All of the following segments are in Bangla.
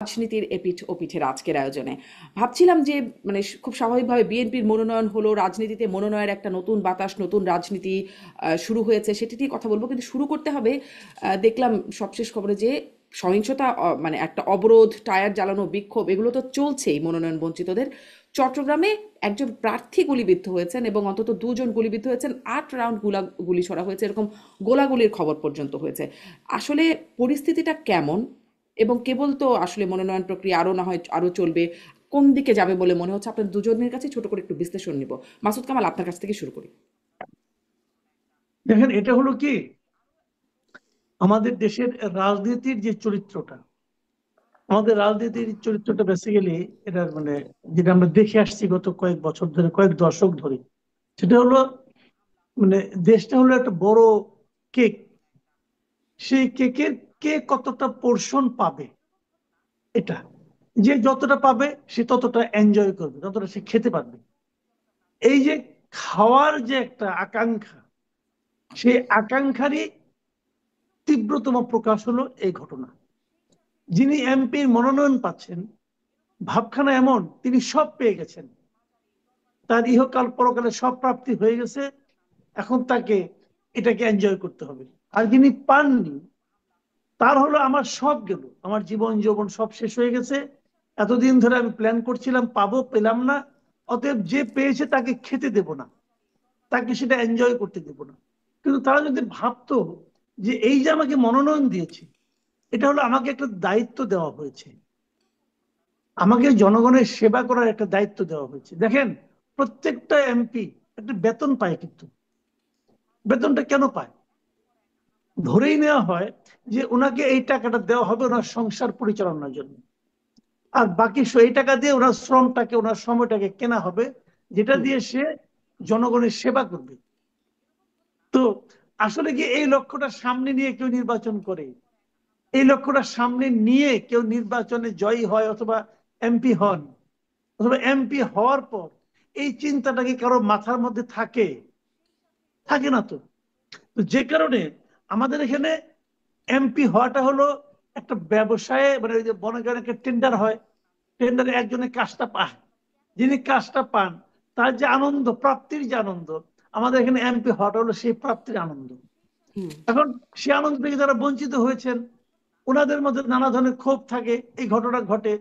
রাজনীতির এপিঠ ওপিঠের আজকের আয়োজনে ভাবছিলাম যে মানে খুব স্বাভাবিকভাবে বিএনপির মনোনয়ন হলো, রাজনীতিতে মনোনয়নের একটা নতুন বাতাস, নতুন রাজনীতি শুরু হয়েছে, সেটি নিয়ে কথা বলবো। কিন্তু শুরু করতে হবে, দেখলাম সবশেষ খবরে যে সহিংসতা, মানে একটা অবরোধ, টায়ার জ্বালানো, বিক্ষোভ, এগুলো তো চলছেই মনোনয়ন বঞ্চিতদের। চট্টগ্রামে একজন প্রার্থী গুলিবিদ্ধ হয়েছেন এবং অন্তত দুজন গুলিবিদ্ধ হয়েছেন, 8 রাউন্ড গুলি ছড়া হয়েছে, এরকম গোলাগুলির খবর পর্যন্ত হয়েছে। আসলে পরিস্থিতিটা কেমন? এবং কেবল তো আসলে মনোনয়ন প্রক্রিয়া আরো না হয় আরো চলবে, কোন দিকে যাবে বলে মনে হচ্ছে? আপনার দুজনের কাছে ছোট করে একটু বিশ্লেষণ নিব। মাসুদ কামাল, আপনার কাছ থেকে শুরু করি। দেখেন, এটা হলো কি, আমাদের দেশের রাজনীতির যে চরিত্রটা, আমাদের রাজনীতির চরিত্রটা বেসিক্যালি এটার মানে যেটা আমরা দেখে আসছি গত কয়েক বছর ধরে, কয়েক দশক ধরে, সেটা হলো মানে দেশটা হলো একটা বড় কেক। সেই কেকের কে কতটা পোর্শন পাবে, এটা যে যতটা পাবে সে ততটা এনজয় করবে, ততটা সে খেতে পারবে। এই যে খাওয়ার যে একটা আকাঙ্ক্ষা, সেই আকাঙ্ক্ষারই তীব্রতম প্রকাশ হলো এই ঘটনা। যিনি এমপির মনোনয়ন পাচ্ছেন, ভাবখানা এমন তিনি সব পেয়ে গেছেন, তার ইহকাল পরকালে সব প্রাপ্তি হয়ে গেছে। এখন তাকে এটাকে এনজয় করতে হবে। আর যিনি পাননি, তার হলো আমার সব গেল, আমার জীবন যৌবন সব শেষ হয়ে গেছে, এতদিন ধরে আমি প্ল্যান করছিলাম পাবো, পেলাম না, অতএব যে পেয়েছে তাকে খেতে দেব না, তাকে সেটা এনজয় করতে দেব না। কিন্তু তারা যদি ভাবতো যে এই যে আমাকে মনোনয়ন দিয়েছে, এটা হলো আমাকে একটা দায়িত্ব দেওয়া হয়েছে, আমাকে জনগণের সেবা করার একটা দায়িত্ব দেওয়া হয়েছে। দেখেন, প্রত্যেকটা এমপি একটা বেতন পায়, কিন্তু বেতনটা কেন পায়? ধরেই নেওয়া হয় যে ওনাকে এই টাকাটা দেওয়া হবে ওনার সংসার পরিচালনার জন্য, আর বাকি এই টাকা দিয়ে ওনার শ্রমটাকে, ওনার সময়টাকে কেনা হবে, যেটা হুম। দিয়ে সে জনগণের সেবা করবে। তো আসলে কি এই লক্ষ্যটা সামনে নিয়ে কেউ নির্বাচন করে? এই লক্ষ্যটা সামনে নিয়ে কেউ নির্বাচনে জয়ী হয় অথবা এমপি হন? অথবা এমপি হওয়ার পর এই চিন্তাটা কি কারো মাথার মধ্যে থাকে? থাকে না তো। তো যে কারণে আমাদের এখানে এমপি হওয়াটা হলো একটা ব্যবসায়ে, মানে ওই যে মনে করেন একটা টেন্ডার হয়, টেন্ডারে একজনের কাজটা পায়, যিনি কাজটা পান তার যে আনন্দ, প্রাপ্তির যে আনন্দ, আমাদের এখানে এমপি হওয়াটা হলো সেই প্রাপ্তির আনন্দ। হুম। এখন সে আনন্দ থেকে যারা বঞ্চিত হয়েছেন, ওনাদের মধ্যে নানা ধরনের ক্ষোভ থাকে, এই ঘটনা ঘটে।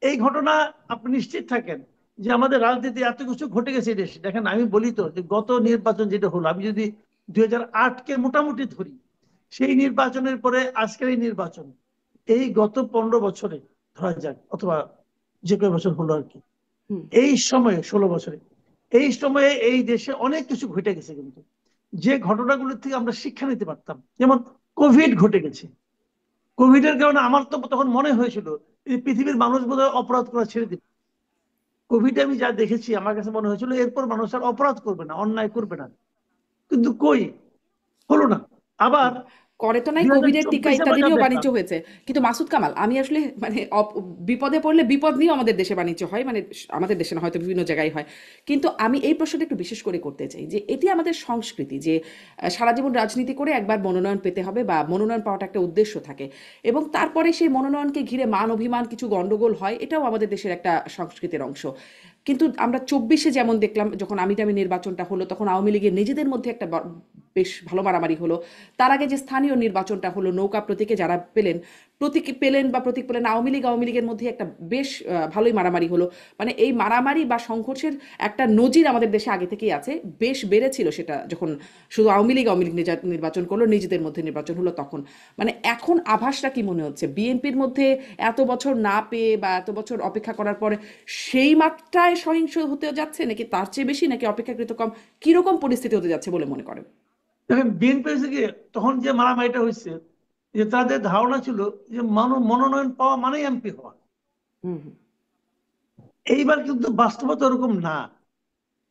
এই ঘটনা আপনি নিশ্চিত থাকেন যে আমাদের রাজনীতি এত কিছু ঘটে গেছে এই দেশে। দেখেন, আমি বলি তো যে গত নির্বাচন যেটা হলো, আমি যদি 2008-কে মোটামুটি ধরি, সেই নির্বাচনের পরে আজকের এই নির্বাচন, এই গত 15 বছরে ধরা যাক, অথবা যে কয় বছর হলো আর কি, হুম। এই সময়ে 16 বছরে, এই সময়ে এই দেশে অনেক কিছু ঘটে গেছে। কিন্তু যে ঘটনাগুলোর থেকে আমরা শিক্ষা নিতে পারতাম, যেমন কোভিড ঘটে গেছে। কোভিড এর কারণে আমার তো তখন মনে হয়েছিল এই পৃথিবীর মানুষ বোধহয় অপরাধ করা ছেড়ে দিবে। কোভিডে আমি যা দেখেছি, আমার কাছে মনে হয়েছিল এরপর মানুষ আর অপরাধ করবে না, অন্যায় করবে না। কিন্তু কই, হলো না। আবার করে তো নাই, দুই হাজার কোভিডের টিকা চব্বিশে আমরা ইত্যাদি যা নিয়েও দেখলাম। বাণিজ্য হয়েছে। কিন্তু মাসুদ কামাল, আমি আসলে মানে বিপদে পড়লে বিপদ নিয়েও আমাদের দেশে বাণিজ্য হয়, মানে আমাদের দেশে না, হয়তো বিভিন্ন জায়গায় হয়। কিন্তু আমি এই প্রশ্নটা একটু বিশেষ করে করতে চাই যে এটি আমাদের সংস্কৃতি যে সারা জীবন রাজনীতি করে একবার মনোনয়ন পেতে হবে, বা মনোনয়ন পাওয়াটা একটা উদ্দেশ্য থাকে, এবং তারপরে সেই মনোনয়নকে ঘিরে মান অভিমান, কিছু গন্ডগোল হয়, এটাও আমাদের দেশের একটা সংস্কৃতির অংশ। কিন্তু আমরা 24-এ যেমন দেখলাম, যখন আমিটা আমি নির্বাচনটা হলো, তখন আওয়ামী লীগের নিজেদের মধ্যে একটা বেশ ভালো মারামারি হলো। তার আগে যে স্থানীয় নির্বাচনটা হলো, নৌকা প্রতীকে যারা পেলেন, প্রতীক পেলেন বা প্রতীক পেলেন, আওয়ামী লীগের মধ্যে একটা বেশ ভালোই মারামারি হলো। মানে এই মারামারি বা সংঘর্ষের একটা নজির আমাদের দেশে আগে থেকেই আছে। বেশ বেড়েছিল সেটা যখন শুধু আওয়ামী লীগ নির্বাচন করলো, নিজেদের মধ্যে নির্বাচন হলো তখন। মানে এখন আভাসটা কি মনে হচ্ছে বিএনপির মধ্যে? এত বছর না পেয়ে বা এত বছর অপেক্ষা করার পরে সেই মাত্রায় সহিংস হতে যাচ্ছে, নাকি তার চেয়ে বেশি, নাকি অপেক্ষাকৃত কম? কিরকম পরিস্থিতি হতে যাচ্ছে বলে মনে করেন? দেখেন, বিএনপি থেকে তখন যে মারামারিটা হয়েছে, যে তাদের ধারণা ছিল যে মনোনয়ন পাওয়া মানেই এমপি হওয়া। হুম। হুম। এইবার কিন্তু বাস্তবতা ওরকম না।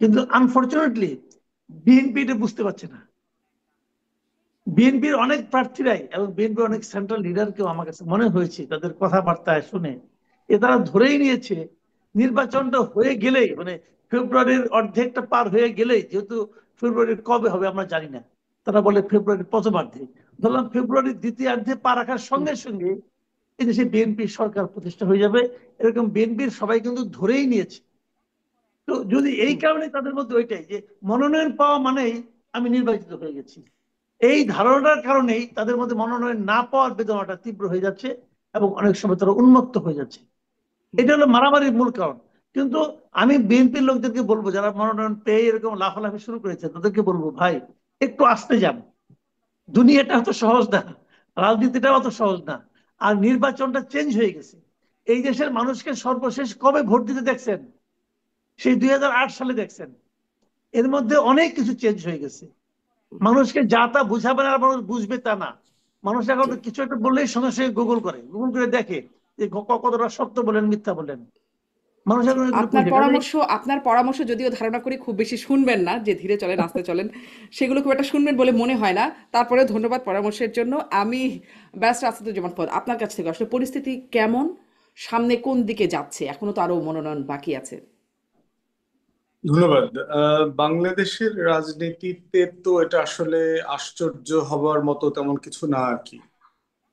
কিন্তু আনফরচুনেটলি বিএনপি এটা বুঝতে পারছে না। বিএনপির অনেক প্রার্থীরাই এবং বিএনপির অনেক সেন্ট্রাল লিডারকেও আমার কাছে মনে হয়েছে তাদের কথাবার্তায় শুনে, তারা ধরেই নিয়েছে নির্বাচনটা হয়ে গেলেই, মানে ফেব্রুয়ারির অর্ধেকটা পার হয়ে গেলেই, যেহেতু ফেব্রুয়ারির কবে হবে আমরা জানি না, তারা বলে ফেব্রুয়ারির প্রথমার্ধে, ধরলাম ফেব্রুয়ারির দ্বিতীয়ার্ধে পা রাখার হুম। সঙ্গে সঙ্গে এদেশে বিএনপি সরকার প্রতিষ্ঠা হয়ে যাবে, এরকম বিএনপির সবাই কিন্তু ধরেই নিয়েছে। তো যদি এই হুম। কারণে তাদের মধ্যে ওইটাই যে মনোনয়ন পাওয়া মানেই আমি নির্বাচিত হয়ে গেছি, এই ধারণার কারণেই তাদের মধ্যে মনোনয়ন না পাওয়ার বেদনাটা তীব্র হয়ে যাচ্ছে এবং অনেক সময় তারা উন্মত্ত হয়ে যাচ্ছে। হুম। এটা হলো মারামারির মূল কারণ। কিন্তু আমি বিএনপির লোকদেরকে বলবো, যারা মনোনয়ন পেয়ে এরকম লাফালাফি শুরু করেছে, তাদেরকে বলবো, ভাই একটু আস্তে যান, দুনিয়াটা অত সহজ না, রাজনীতিটা অত সহজ না। আর নির্বাচনটা চেঞ্জ হয়ে গেছে। এই দেশের মানুষকে সর্বশেষ কবে ভোট দিতে দেখছেন? সেই 2008 সালে দেখছেন। এর মধ্যে অনেক কিছু চেঞ্জ হয়ে গেছে। মানুষকে যা তা বুঝাবে না আর মানুষ বুঝবে তা না। মানুষ এখন জি। কিছু একটা বললেই সঙ্গে সঙ্গে গুগল করে, গুগল করে দেখে যে কতটা সত্য বলেন মিথ্যা বলেন। মানুষ জি। এখন এগুলো আপনার বুঝে কাজে। পরামর্শ আপনার পরামর্শ যদিও ধারণা করি খুব বেশি শুনবেন না, যে ধীরে চলেন আস্তে চলেন সেগুলো খুব একটা শুনবেন বলে মনে হয় না। তারপরে ধন্যবাদ পরামর্শের জন্য। আমি ব্যারিস্টার আসাদুজ্জামান ফয়েদ, আপনার কাছ থেকে আসলে পরিস্থিতি কেমন, সামনে কোন দিকে যাচ্ছে, এখনো তো আরো মনোনয়ন বাকি আছে। ধন্যবাদ। বাংলাদেশের রাজনীতিতে তো এটা আসলে আশ্চর্য হবার মতো তেমন কিছু না আর কি।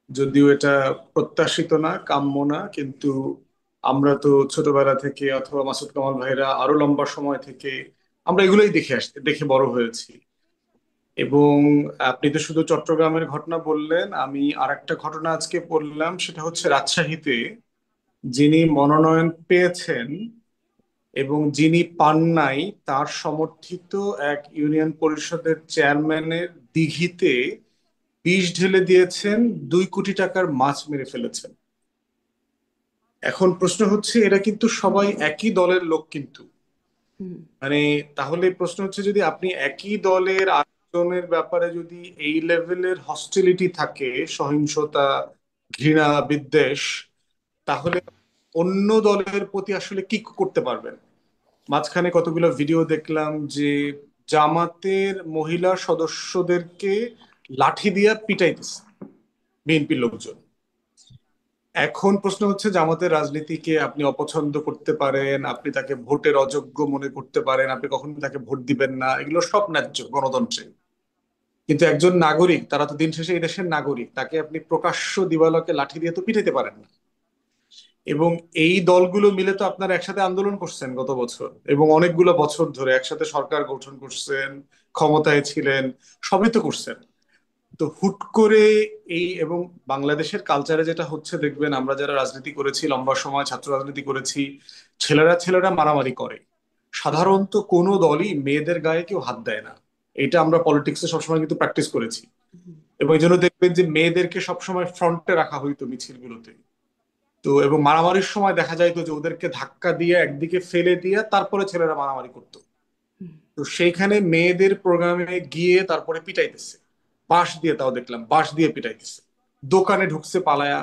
যদিও এটা প্রত্যাশিত না, কাম্য না, কিন্তু আমরা তো ছোটবেলা থেকে অথবা মাসুদ কামাল ভাইরা আরো লম্বা সময় থেকে আমরা এগুলোই দেখে বড় হয়েছি। এবং আপনি তো শুধু চট্টগ্রামের ঘটনা বললেন, আমি আরেকটা ঘটনা আজকে বললাম, সেটা হচ্ছে রাজশাহীতে যিনি মনোনয়ন পেয়েছেন এবং যিনি পান নাই, তার সমর্থিত এক ইউনিয়ন পরিষদের চেয়ারম্যানের দিঘিতে বিষ ঢেলে দিয়েছেন, 2 কোটি টাকার মাছ মেরে ফেলেছেন। এখন প্রশ্ন হচ্ছে, এরা কিন্তু সবাই একই দলের লোক কিন্তু, হুম। মানে তাহলে প্রশ্ন হচ্ছে, যদি আপনি একই দলের আরেকজনের ব্যাপারে যদি এই লেভেলের হস্টিলিটি থাকে, সহিংসতা, ঘৃণা, বিদ্বেষ, তাহলে অন্য দলের প্রতি আসলে কি করতে পারবেন? মাঝখানে কতগুলো ভিডিও দেখলাম যে জামাতের মহিলা সদস্যদেরকে লাঠি দিয়ে পিটাইতেছে বিএনপির লোকজন। এখন প্রশ্ন হচ্ছে, জামাতের রাজনীতিকে আপনি অপছন্দ করতে পারেন, আপনি তাকে ভোটের অযোগ্য মনে করতে পারেন, আপনি কখনো তাকে ভোট দিবেন না, এগুলো সব ন্যায্য গণতন্ত্রে। কিন্তু একজন নাগরিক, তারা তো দিন শেষে এই দেশের নাগরিক, তাকে আপনি প্রকাশ্য দিবালোকে লাঠি দিয়ে তো পিটাইতে পারেন না। এবং এই দলগুলো মিলে তো আপনারা একসাথে আন্দোলন করছেন গত বছর, এবং অনেকগুলো বছর ধরে একসাথে সরকার গঠন করছেন, ক্ষমতায় ছিলেন, সবই তো করছেন। তো হুট করে এবং বাংলাদেশের কালচারে যেটা হচ্ছে দেখবেন, আমরা যারা রাজনীতি করেছি, লম্বা সময় ছাত্র রাজনীতি করেছি, ছেলেরা ছেলেরা মারামারি করে। সাধারণত কোনো দলই মেয়েদের গায়ে কেউ হাত দেয় না। এটা আমরা পলিটিক্সে সবসময় কিন্তু প্র্যাকটিস করেছি। এবং এই জন্য দেখবেন যে মেয়েদেরকে সবসময় ফ্রন্টে রাখা হইতো মিছিলগুলোতে। তো এবং মারামারির সময় দেখা যাইতো যে ওদেরকে ধাক্কা দিয়ে একদিকে ফেলে দিয়ে তারপরে ছেলেরা মারামারি করতো। তো সেইখানে মেয়েদের প্রোগ্রামে গিয়ে তারপরে পিটাইতেছে, বাঁশ দিয়ে, তাও দেখলাম বাঁশ দিয়ে পিটাইতেছে। দোকানে ঢুকছে পালায়া,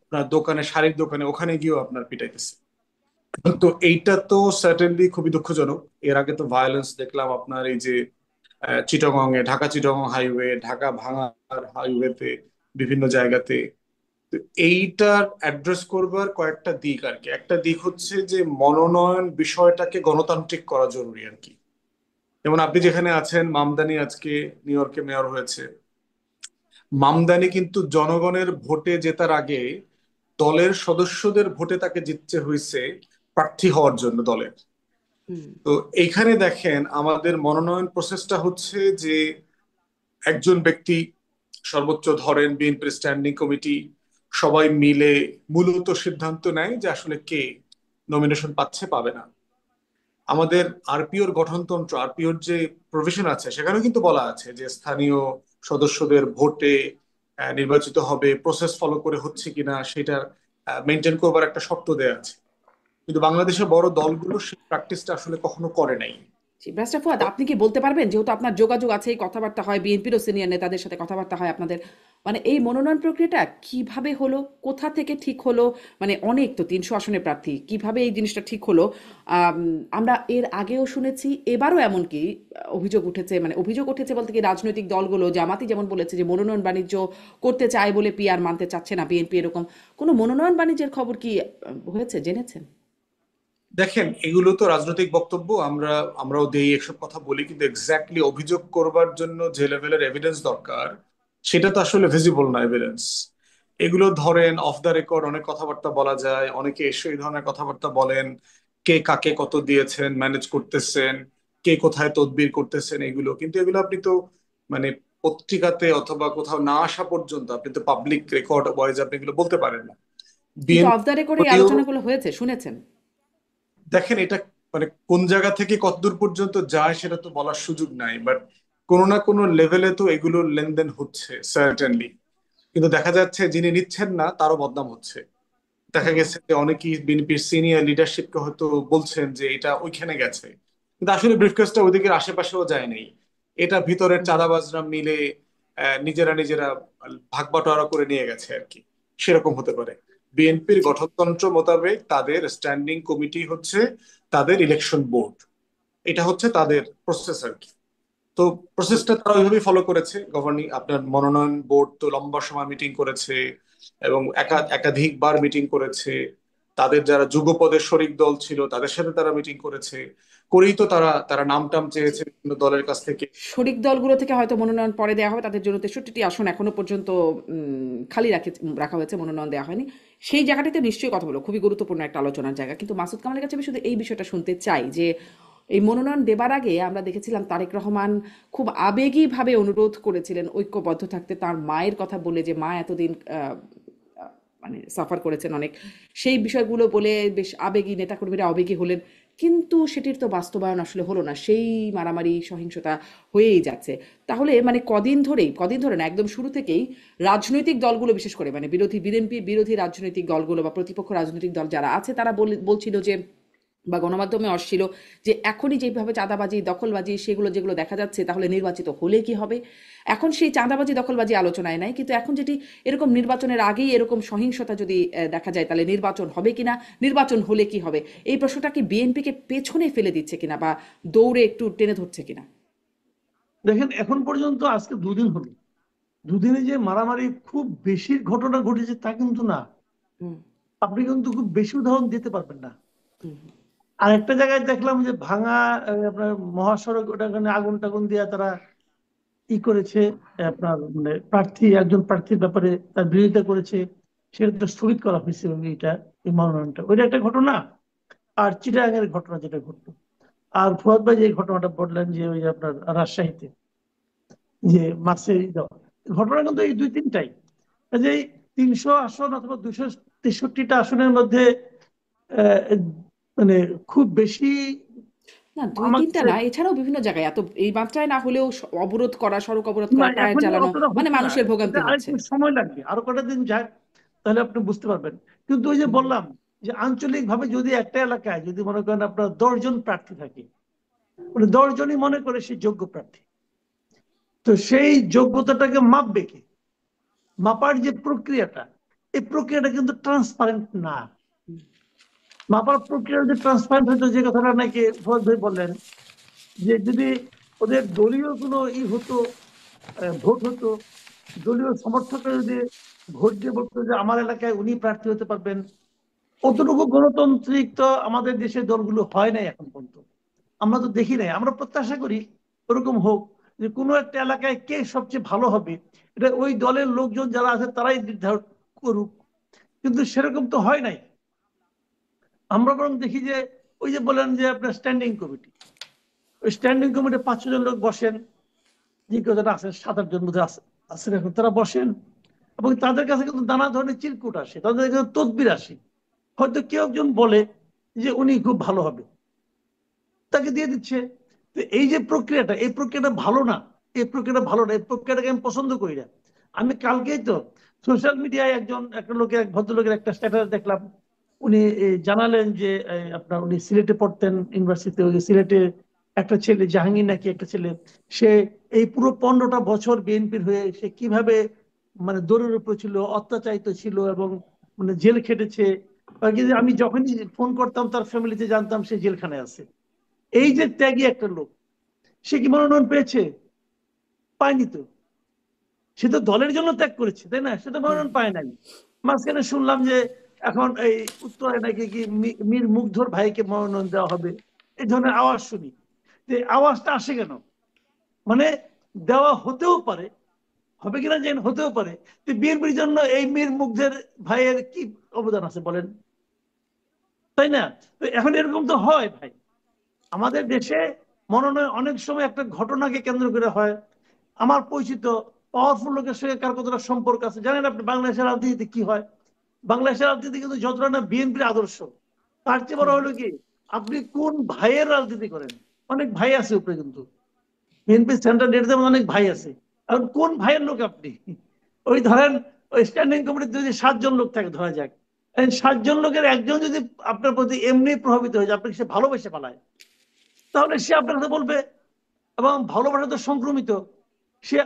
আপনার দোকানে, শাড়ির দোকানে, ওখানে গিয়েও আপনার পিটাইতেছে। তো এইটা তো সার্টেনলি খুবই দুঃখজনক। এর আগে তো ভায়োলেন্স দেখলাম আপনার এই যে চিটাগং এ, ঢাকা চিটাগং হাইওয়ে, ঢাকা ভাঙার হাইওয়েতে, বিভিন্ন জায়গাতে। তো এইটার অ্যাড্রেস করবার কয়েকটা দিক আর কি। একটা দিক হচ্ছে যে মনোনয়ন বিষয়টাকে গণতান্ত্রিক করা জরুরি আর কি। যেমন আপনি যেখানে আছেন, মামদানি আজকে নিউ ইয়র্কে মেয়র হয়েছে। মামদানি কিন্তু জনগণের ভোটে জেতার আগে দলের সদস্যদের ভোটে তাকে জিততে হয়েছে প্রার্থী হওয়ার জন্য দলের। হুম। তো এইখানে দেখেন, আমাদের মনোনয়ন প্রসেসটা হচ্ছে যে একজন ব্যক্তি, সর্বোচ্চ ধরেন বিএনপির স্ট্যান্ডিং কমিটি, সবাই মিলে মূলত সিদ্ধান্ত নেয় যে আসলে কে নমিনেশন পাচ্ছে পাবে না। আমাদের আরপিওর গঠনতন্ত্র, আরপিওর যে প্রভিশন আছে, সেখানেও কিন্তু বলা আছে যে স্থানীয় সদস্যদের ভোটে নির্বাচিত হবে, প্রসেস ফলো করে হচ্ছে কিনা সেটা মেনটেন করবার একটা শর্ত দেয়া আছে। কিন্তু বাংলাদেশের বড় দলগুলো সেই প্র্যাকটিসটা আসলে কখনো করে নাই। জি, ব্যারিস্টার ফুয়াদ, আপনি কি বলতে পারবেন, যেহেতু আপনার যোগাযোগ আছে, এই কথাবার্তা হয়, বিএনপিরও সিনিয়র নেতাদের সাথে কথাবার্তা হয় আপনাদের, মানে এই মনোনয়ন প্রক্রিয়াটা কিভাবে হলো, কোথা থেকে ঠিক হলো, মানে অনেক তো 300 আসনের প্রার্থী, কিভাবে এই জিনিসটা ঠিক হলো? আম, আমরা এর আগেও শুনেছি, এবারও এমনকি অভিযোগ উঠেছে, মানে অভিযোগ উঠেছে বলতে কি, রাজনৈতিক দলগুলো, জামাতি যেমন বলেছে যে মনোনয়ন বাণিজ্য করতে চায় বলে পিআর মানতে চাচ্ছে না বিএনপি, এরকম কোনো মনোনয়ন বাণিজ্যের খবর কি হয়েছে, জেনেছেন? দেখেন, এগুলো তো রাজনৈতিক বক্তব্য, আমরাও দেই, এসব কথা বলি, কিন্তু এক্স্যাক্টলি অভিযোগ করবার জন্য যে লেভেলের এভিডেন্স দরকার, সেটা তো আসলে ভিজিবল না এভিডেন্স। এগুলো ধরেন অফ দ্য রেকর্ড অনেক কথাবার্তা বলা যায়, অনেকে এসে এই ধরনের কথাবার্তা বলেন, কে কাকে কত দিয়েছেন, ম্যানেজ করতেছেন, কে কোথায় তদবির করতেছেন, এগুলো কিন্তু এগুলো আপনি তো মানে পত্রিকাতে অথবা কোথাও না আসা পর্যন্ত আপনি তো পাবলিক রেকর্ড ওয়াইজ আপনি এগুলো বলতে পারেন না। কিন্তু বিএনপি অফ দ্য রেকর্ড এই আলোচনাগুলো হয়েছে, শুনেছেন? দেখেন এটা মানে কোন জায়গা থেকে কতদূর পর্যন্ত যায় সেটা তো বলার সুযোগ নাই, বাট কোনো না কোনো লেভেলে তো এগুলোর লেনদেন হচ্ছে সার্টেনলি। কিন্তু দেখা যাচ্ছে যিনি নিচ্ছেন না তারও বদনাম হচ্ছে। দেখা গেছে যে অনেকেই বিএনপির সিনিয়র লিডারশিপকে হয়তো বলছেন যে এটা ওইখানে গেছে, কিন্তু আসলে ব্রিফকেসটা ওইদিকে আশেপাশেও যায় নাই। এটা ভিতরের চাঁদাবাজরা মিলে নিজেরা নিজেরা ভাগ বাটোয়ারা করে নিয়ে গেছে আর কি, সেরকম হতে পারে। বিএনপির গঠনতন্ত্র মোতাবেক তাদের স্ট্যান্ডিং কমিটি হচ্ছে তাদের ইলেকশন বোর্ড, এটা হচ্ছে তাদের প্রসেস আর কি। তো প্রসেসটা তারা ওইভাবেই ফলো করেছে। গভর্নিং আপনার মনোনয়ন বোর্ড তো লম্বা সময় মিটিং করেছে এবং একাধিকবার মিটিং করেছে। তাদের যারা যুগপদের শরিক দল ছিল তাদের সাথে তারা মিটিং করেছে, করেই তো তারা তারা নাম টাম চেয়েছে বিভিন্ন দলের কাছ থেকে। শরিক দলগুলো থেকে হয়তো মনোনয়ন পরে দেওয়া হবে, তাদের জন্য 63টি আসন এখনো পর্যন্ত খালি রাখা হয়েছে, মনোনয়ন দেওয়া হয়নি। সেই জায়গাটিতে নিশ্চয়ই কথা বলো, খুবই গুরুত্বপূর্ণ একটা আলোচনার জায়গা। কিন্তু মাসুদ কামালের কাছে আমি শুধু এই বিষয়টা শুনতে চাই যে এই মনোনয়ন দেবার আগে আমরা দেখেছিলাম তারেক রহমান খুব আবেগীভাবে অনুরোধ করেছিলেন ঐক্যবদ্ধ থাকতে, তার মায়ের কথা বলে যে মা এতদিন মানে সাফার করেছেন অনেক, সেই বিষয়গুলো বলে বেশ আবেগী, নেতাকর্মীরা আবেগী হলেন। কিন্তু সেটির তো বাস্তবায়ন আসলে হলো না, সেই মারামারি সহিংসতা হয়েই যাচ্ছে। তাহলে মানে কদিন ধরে না, একদম শুরু থেকেই রাজনৈতিক দলগুলো, বিশেষ করে মানে বিএনপি বিরোধী রাজনৈতিক দলগুলো বা প্রতিপক্ষ রাজনৈতিক দল যারা আছে তারা বলছিল যে, বা গণমাধ্যমে আসছিল যে এখনই যেভাবে চাঁদাবাজি দখলবাজি সেগুলো যেগুলো দেখা যাচ্ছে, তাহলে নির্বাচিত হলে কি হবে? এখন সেই চাঁদাবাজি দখলবাজি আলোচনায় নাই, কিন্তু এখন যেটি এরকম নির্বাচনের আগেই এরকম সহিংসতা যদি দেখা যায়, তাহলে নির্বাচন হবে কিনা, নির্বাচন হলে কি হবে, এই প্রশ্নটা কি বিএনপিকে পেছনে ফেলে দিচ্ছে কিনা বা দৌড়ে একটু টেনে ধরছে কিনা? দেখেন এখন পর্যন্ত আজকে দুদিন হলো, দুদিনে যে মারামারি খুব বেশি ঘটনা ঘটেছে তা কিন্তু না। হুম, আপনি কিন্তু খুব বেশি উদাহরণ দিতে পারবেন না। হুম, আর একটা জায়গায় দেখলাম যে ভাঙা আপনার মহাসড়ক, ওটাখানে আগুন টাগুন দিয়ে তারা ই করেছে, আপনার মানে একজন প্রার্থীর ব্যাপারে তার বিরোধিতা করেছে, সেটা স্থগিত করা হয়েছে। এবং এই মনোনয়নটা ওইটা একটা ঘটনা। আর চিটাগাংয়ের ঘটনা যেটা ঘটলো, আর ফুয়াদ ভাই যে ঘটনাটা বললেন যে ওই যে আপনার রাজশাহীতে যে মাসে দেওয়া, ঘটনা কিন্তু এই দুই তিনটাই। যে 300 আসন অথবা 263টা আসনের মধ্যে আহ, মানে খুব বেশি না দুই আমার তিনটা কাছে না, এছাড়াও বিভিন্ন জায়গায় এত এই মাত্রায় না হলেও অবরোধ করা, সড়ক অবরোধ না, করা, টায়ার এখন জ্বালানো, অতটা মানে হচ্ছে না। মানুষের এটা ভোগান্তি হচ্ছে। আরেকটু সময় লাগবে, আরো কটা দিন যাক, তাহলে আপনি বুঝতে পারবেন। কিন্তু ওই যে হুম, বললাম যে আঞ্চলিক ভাবে যদি একটা এলাকায় যদি মনে করেন আপনার 10 জন প্রার্থী থাকে, মানে 10 জনই মনে করে সে যোগ্য প্রার্থী, তো সেই যোগ্যতাটাকে মাপবে কে? মাপার যে প্রক্রিয়াটা, এই প্রক্রিয়াটা কিন্তু ট্রান্সপারেন্ট না। মাপার প্রক্রিয়া যদি ট্রান্সপারেন্ট হতো, যে কথাটা নাকি ফৌজ ভাই বললেন, যে যদি ওদের দলীয় কোনো হতো, ভোট হতো, দলীয় সমর্থকরা যদি ভোট দিয়ে বলতো যে আমার এলাকায় উনি প্রার্থী হতে পারবেন, অতটুকু গণতান্ত্রিক তো আমাদের দেশের দলগুলো হয় নাই এখন পর্যন্ত। আমরা তো দেখি নাই। আমরা প্রত্যাশা করি ওরকম হোক, যে কোনো একটা এলাকায় কে সবচেয়ে ভালো হবে এটা ওই দলের লোকজন যারা আছে তারাই নির্ধারণ করুক, কিন্তু সেরকম তো হয় নাই। আমরা বরং দেখি যে ওই যে বলেন যে আপনার স্ট্যান্ডিং কমিটি, ওই স্ট্যান্ডিং কমিটি 5-6 জন লোক বসেন, যে কথাটা আছে 7-8 জন বোধহয় আছেন এখন, তারা বসেন এবং তাদের কাছে কিন্তু নানা ধরনের চিরকুট আসে, তাদের কাছে তদবির আসে। হয়তো কেউ একজন বলে যে উনি খুব ভালো হবে, তাকে দিয়ে দিচ্ছে। তো এই যে প্রক্রিয়াটা, এই প্রক্রিয়াটা ভালো না, এই প্রক্রিয়াটা ভালো না, এই প্রক্রিয়াটাকে আমি পছন্দ করি না। আমি কালকেই তো সোশ্যাল মিডিয়ায় এক ভদ্রলোকের একটা স্ট্যাটাস দেখলাম। উনি জানালেন যে আপনার উনি সিলেটে পড়তেন ইউনিভার্সিটিতে, ওই সিলেটে একটা ছেলে জাহাঙ্গীর নাকি একটা ছেলে, সে এই পুরো 15টা বছর বিএনপির হয়ে সে কিভাবে মানে দৌড়ের উপর ছিল, অত্যাচারিত ছিল এবং মানে জেল খেটেছে। কিন্তু আমি যখনই ফোন করতাম তার ফ্যামিলিতে জানতাম সে জেলখানায় আছে। এই যে ত্যাগী একটা লোক, সে কি মনোনয়ন পেয়েছে? পায়নি তো। সে তো দলের জন্য ত্যাগ করেছে, তাই না? সে তো হুম, মনোনয়ন পায় নাই। মাঝখানে শুনলাম যে এখন এই উত্তরায় নাকি কি মীর মুগ্ধর ভাইকে মনোনয়ন দেওয়া হবে, এই ধরনের আওয়াজ শুনি। যে আওয়াজটা আসে কেন? মানে দেওয়া হতেও পারে, হবে কিনা জানি না, হতেও পারে। তো বিএনপির জন্য এই মীর মুগ্ধের ভাইয়ের কি অবদান আছে বলেন, তাই না? তো এখন এরকম তো হয় ভাই, আমাদের দেশে মনোনয়ন অনেক সময় একটা ঘটনাকে কেন্দ্র করে হয়। আমার পরিচিত পাওয়ারফুল লোকের সঙ্গে কার কতটা সম্পর্ক আছে জানেন আপনি? বাংলাদেশের রাজনীতিতে কি হয়, বাংলাদেশের রাজনীতি কিন্তু যতটা না বিএনপির আদর্শ, তার চেয়ে বড় হলো কি আপনি কোন ভাইয়ের রাজনীতি করেন। অনেক ভাই আছে উপরে, কিন্তু বিএনপি সেন্ট্রাল লিডারদের মধ্যে অনেক ভাই আছে। এখন কোন ভাইয়ের লোক আপনি? ওই ধরেন ওই স্ট্যান্ডিং কমিটিতে যদি 7 জন লোক থাকে ধরা যাক, এই 7 জন লোকের একজন যদি আপনার প্রতি এমনি প্রভাবিত হয়ে যায়, আপনাকে সে ভালোবেসে পালায়, তাহলে সে আপনার কথা বলবে, এবং ভালোবাসা তো সংক্রমিত। সে